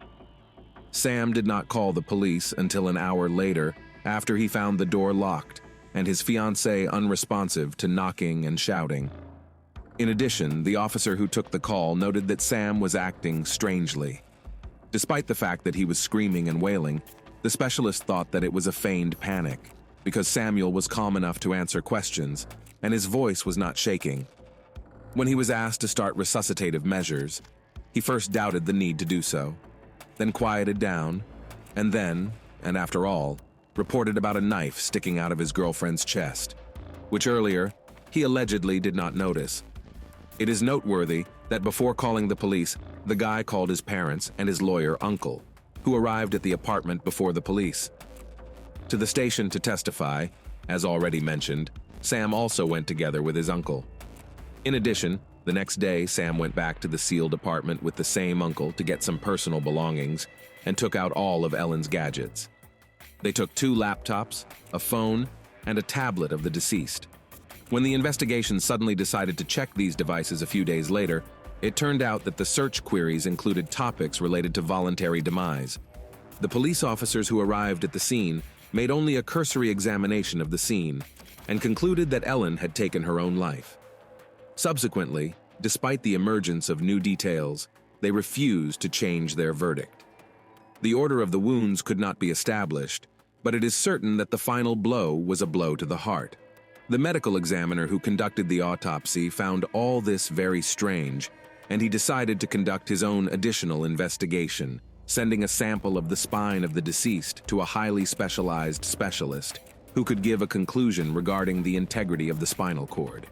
Sam did not call the police until an hour later, after he found the door locked and his fiancée unresponsive to knocking and shouting. In addition, the officer who took the call noted that Sam was acting strangely. Despite the fact that he was screaming and wailing, the specialist thought that it was a feigned panic, because Samuel was calm enough to answer questions, and his voice was not shaking. When he was asked to start resuscitative measures, he first doubted the need to do so, then quieted down, and then, and after all, reported about a knife sticking out of his girlfriend's chest, which earlier he allegedly did not notice. It is noteworthy that before calling the police, the guy called his parents and his lawyer uncle, who arrived at the apartment before the police. To the station to testify, as already mentioned, Sam also went together with his uncle. In addition, the next day Sam went back to the sealed apartment with the same uncle to get some personal belongings and took out all of Ellen's gadgets. They took 2 laptops, a phone, and a tablet of the deceased. When the investigation suddenly decided to check these devices a few days later, it turned out that the search queries included topics related to voluntary demise. The police officers who arrived at the scene made only a cursory examination of the scene and concluded that Ellen had taken her own life. Subsequently, despite the emergence of new details, they refused to change their verdict. The order of the wounds could not be established, but it is certain that the final blow was a blow to the heart. The medical examiner who conducted the autopsy found all this very strange, and he decided to conduct his own additional investigation, sending a sample of the spine of the deceased to a highly specialized specialist who could give a conclusion regarding the integrity of the spinal cord.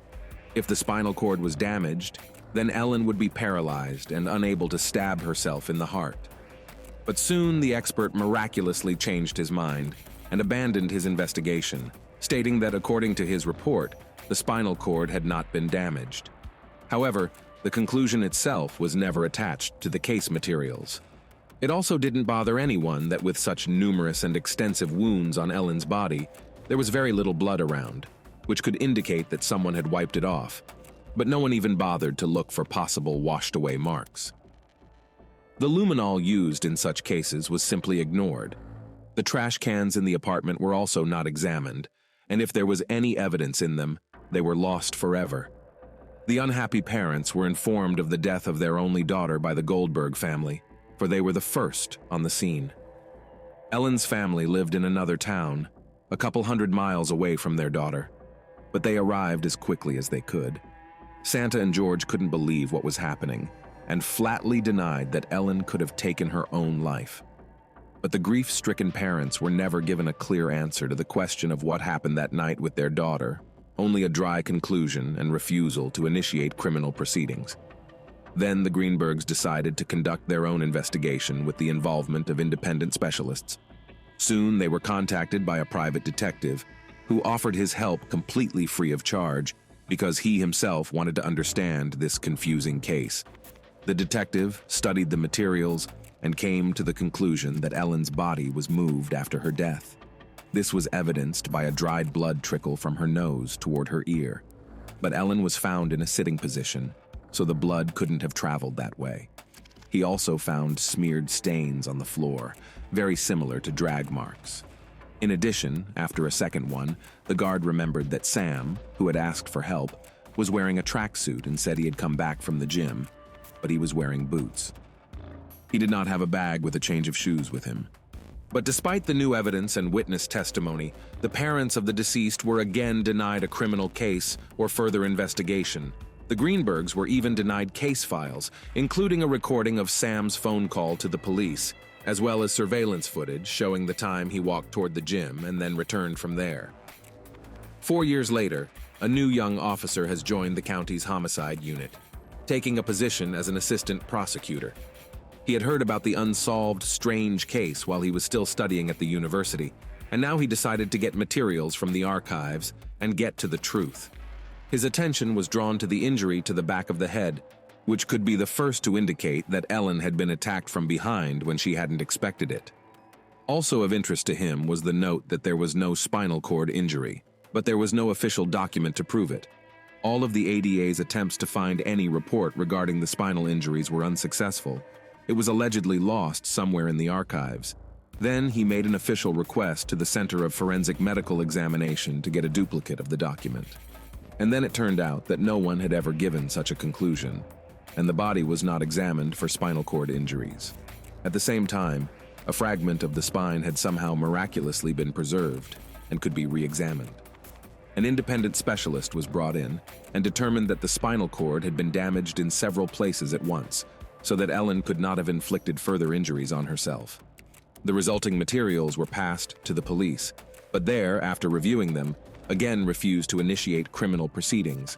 If the spinal cord was damaged, then Ellen would be paralyzed and unable to stab herself in the heart. But soon the expert miraculously changed his mind and abandoned his investigation, stating that according to his report, the spinal cord had not been damaged. However, the conclusion itself was never attached to the case materials. It also didn't bother anyone that with such numerous and extensive wounds on Ellen's body, there was very little blood around, which could indicate that someone had wiped it off, but no one even bothered to look for possible washed-away marks. The luminol used in such cases was simply ignored. The trash cans in the apartment were also not examined, and if there was any evidence in them, they were lost forever. The unhappy parents were informed of the death of their only daughter by the Goldberg family, for they were the first on the scene. Ellen's family lived in another town, a couple hundred miles away from their daughter, but they arrived as quickly as they could. Santa and George couldn't believe what was happening, and flatly denied that Ellen could have taken her own life. But the grief-stricken parents were never given a clear answer to the question of what happened that night with their daughter, only a dry conclusion and refusal to initiate criminal proceedings. Then the Greenbergs decided to conduct their own investigation with the involvement of independent specialists. Soon they were contacted by a private detective who offered his help completely free of charge because he himself wanted to understand this confusing case. The detective studied the materials and came to the conclusion that Ellen's body was moved after her death. This was evidenced by a dried blood trickle from her nose toward her ear. But Ellen was found in a sitting position, so the blood couldn't have traveled that way. He also found smeared stains on the floor, very similar to drag marks. In addition, after a second one, the guard remembered that Sam, who had asked for help, was wearing a tracksuit and said he had come back from the gym, but he was wearing boots. He did not have a bag with a change of shoes with him. But despite the new evidence and witness testimony, the parents of the deceased were again denied a criminal case or further investigation. The Greenbergs were even denied case files, including a recording of Sam's phone call to the police, as well as surveillance footage showing the time he walked toward the gym and then returned from there. 4 years later, a new young officer has joined the county's homicide unit, taking a position as an assistant prosecutor. He had heard about the unsolved, strange case while he was still studying at the university, and now he decided to get materials from the archives and get to the truth. His attention was drawn to the injury to the back of the head, which could be the first to indicate that Ellen had been attacked from behind when she hadn't expected it. Also of interest to him was the note that there was no spinal cord injury, but there was no official document to prove it. All of the ADA's attempts to find any report regarding the spinal injuries were unsuccessful. It was allegedly lost somewhere in the archives. Then he made an official request to the Center of Forensic Medical Examination to get a duplicate of the document. And then it turned out that no one had ever given such a conclusion, and the body was not examined for spinal cord injuries. At the same time, a fragment of the spine had somehow miraculously been preserved and could be re-examined. An independent specialist was brought in and determined that the spinal cord had been damaged in several places at once, so that Ellen could not have inflicted further injuries on herself. The resulting materials were passed to the police, but there, after reviewing them, again refused to initiate criminal proceedings.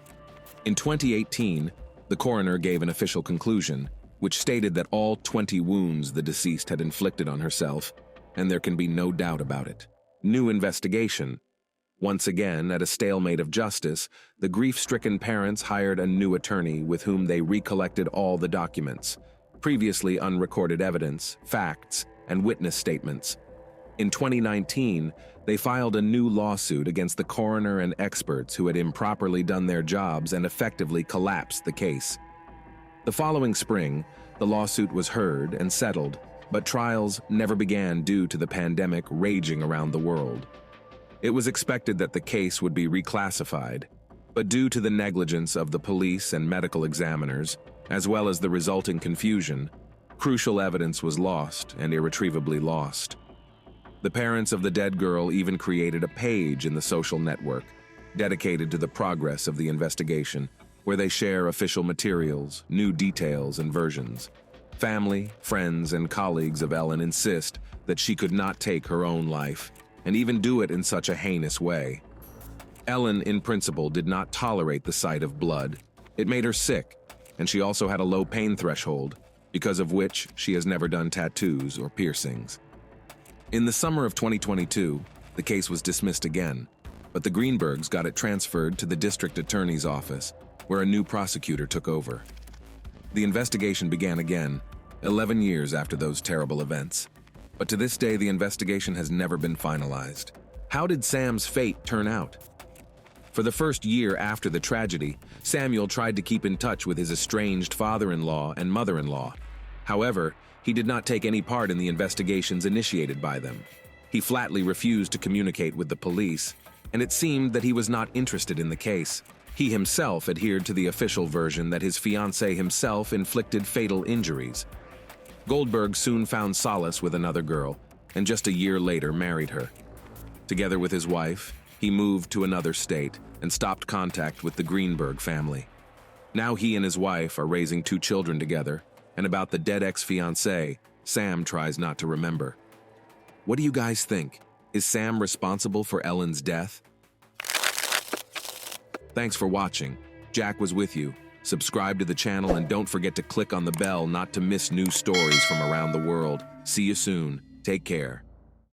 In 2018, the coroner gave an official conclusion, which stated that all 20 wounds the deceased had inflicted on herself, and there can be no doubt about it. New investigation. Once again, at a stalemate of justice, the grief-stricken parents hired a new attorney with whom they recollected all the documents, previously unrecorded evidence, facts, and witness statements. In 2019, they filed a new lawsuit against the coroner and experts who had improperly done their jobs and effectively collapsed the case. The following spring, the lawsuit was heard and settled, but trials never began due to the pandemic raging around the world. It was expected that the case would be reclassified, but due to the negligence of the police and medical examiners, as well as the resulting confusion, crucial evidence was lost and irretrievably lost. The parents of the dead girl even created a page in the social network dedicated to the progress of the investigation, where they share official materials, new details, and versions. Family, friends, and colleagues of Ellen insist that she could not take her own life, and even do it in such a heinous way. Ellen, in principle, did not tolerate the sight of blood. It made her sick, and she also had a low pain threshold, because of which she has never done tattoos or piercings. In the summer of 2022, the case was dismissed again, but the Greenbergs got it transferred to the district attorney's office, where a new prosecutor took over. The investigation began again, 11 years after those terrible events. But to this day, the investigation has never been finalized. How did Sam's fate turn out? For the first year after the tragedy, Samuel tried to keep in touch with his estranged father-in-law and mother-in-law. However, he did not take any part in the investigations initiated by them. He flatly refused to communicate with the police, and it seemed that he was not interested in the case. He himself adhered to the official version that his fiancée himself inflicted fatal injuries. Goldberg soon found solace with another girl, and just a year later married her. Together with his wife, he moved to another state and stopped contact with the Greenberg family. Now he and his wife are raising 2 children together, and about the dead ex-fiancée, Sam tries not to remember. What do you guys think? Is Sam responsible for Ellen's death? Thanks for watching. Jack was with you. Subscribe to the channel and don't forget to click on the bell not to miss new stories from around the world. See you soon. Take care.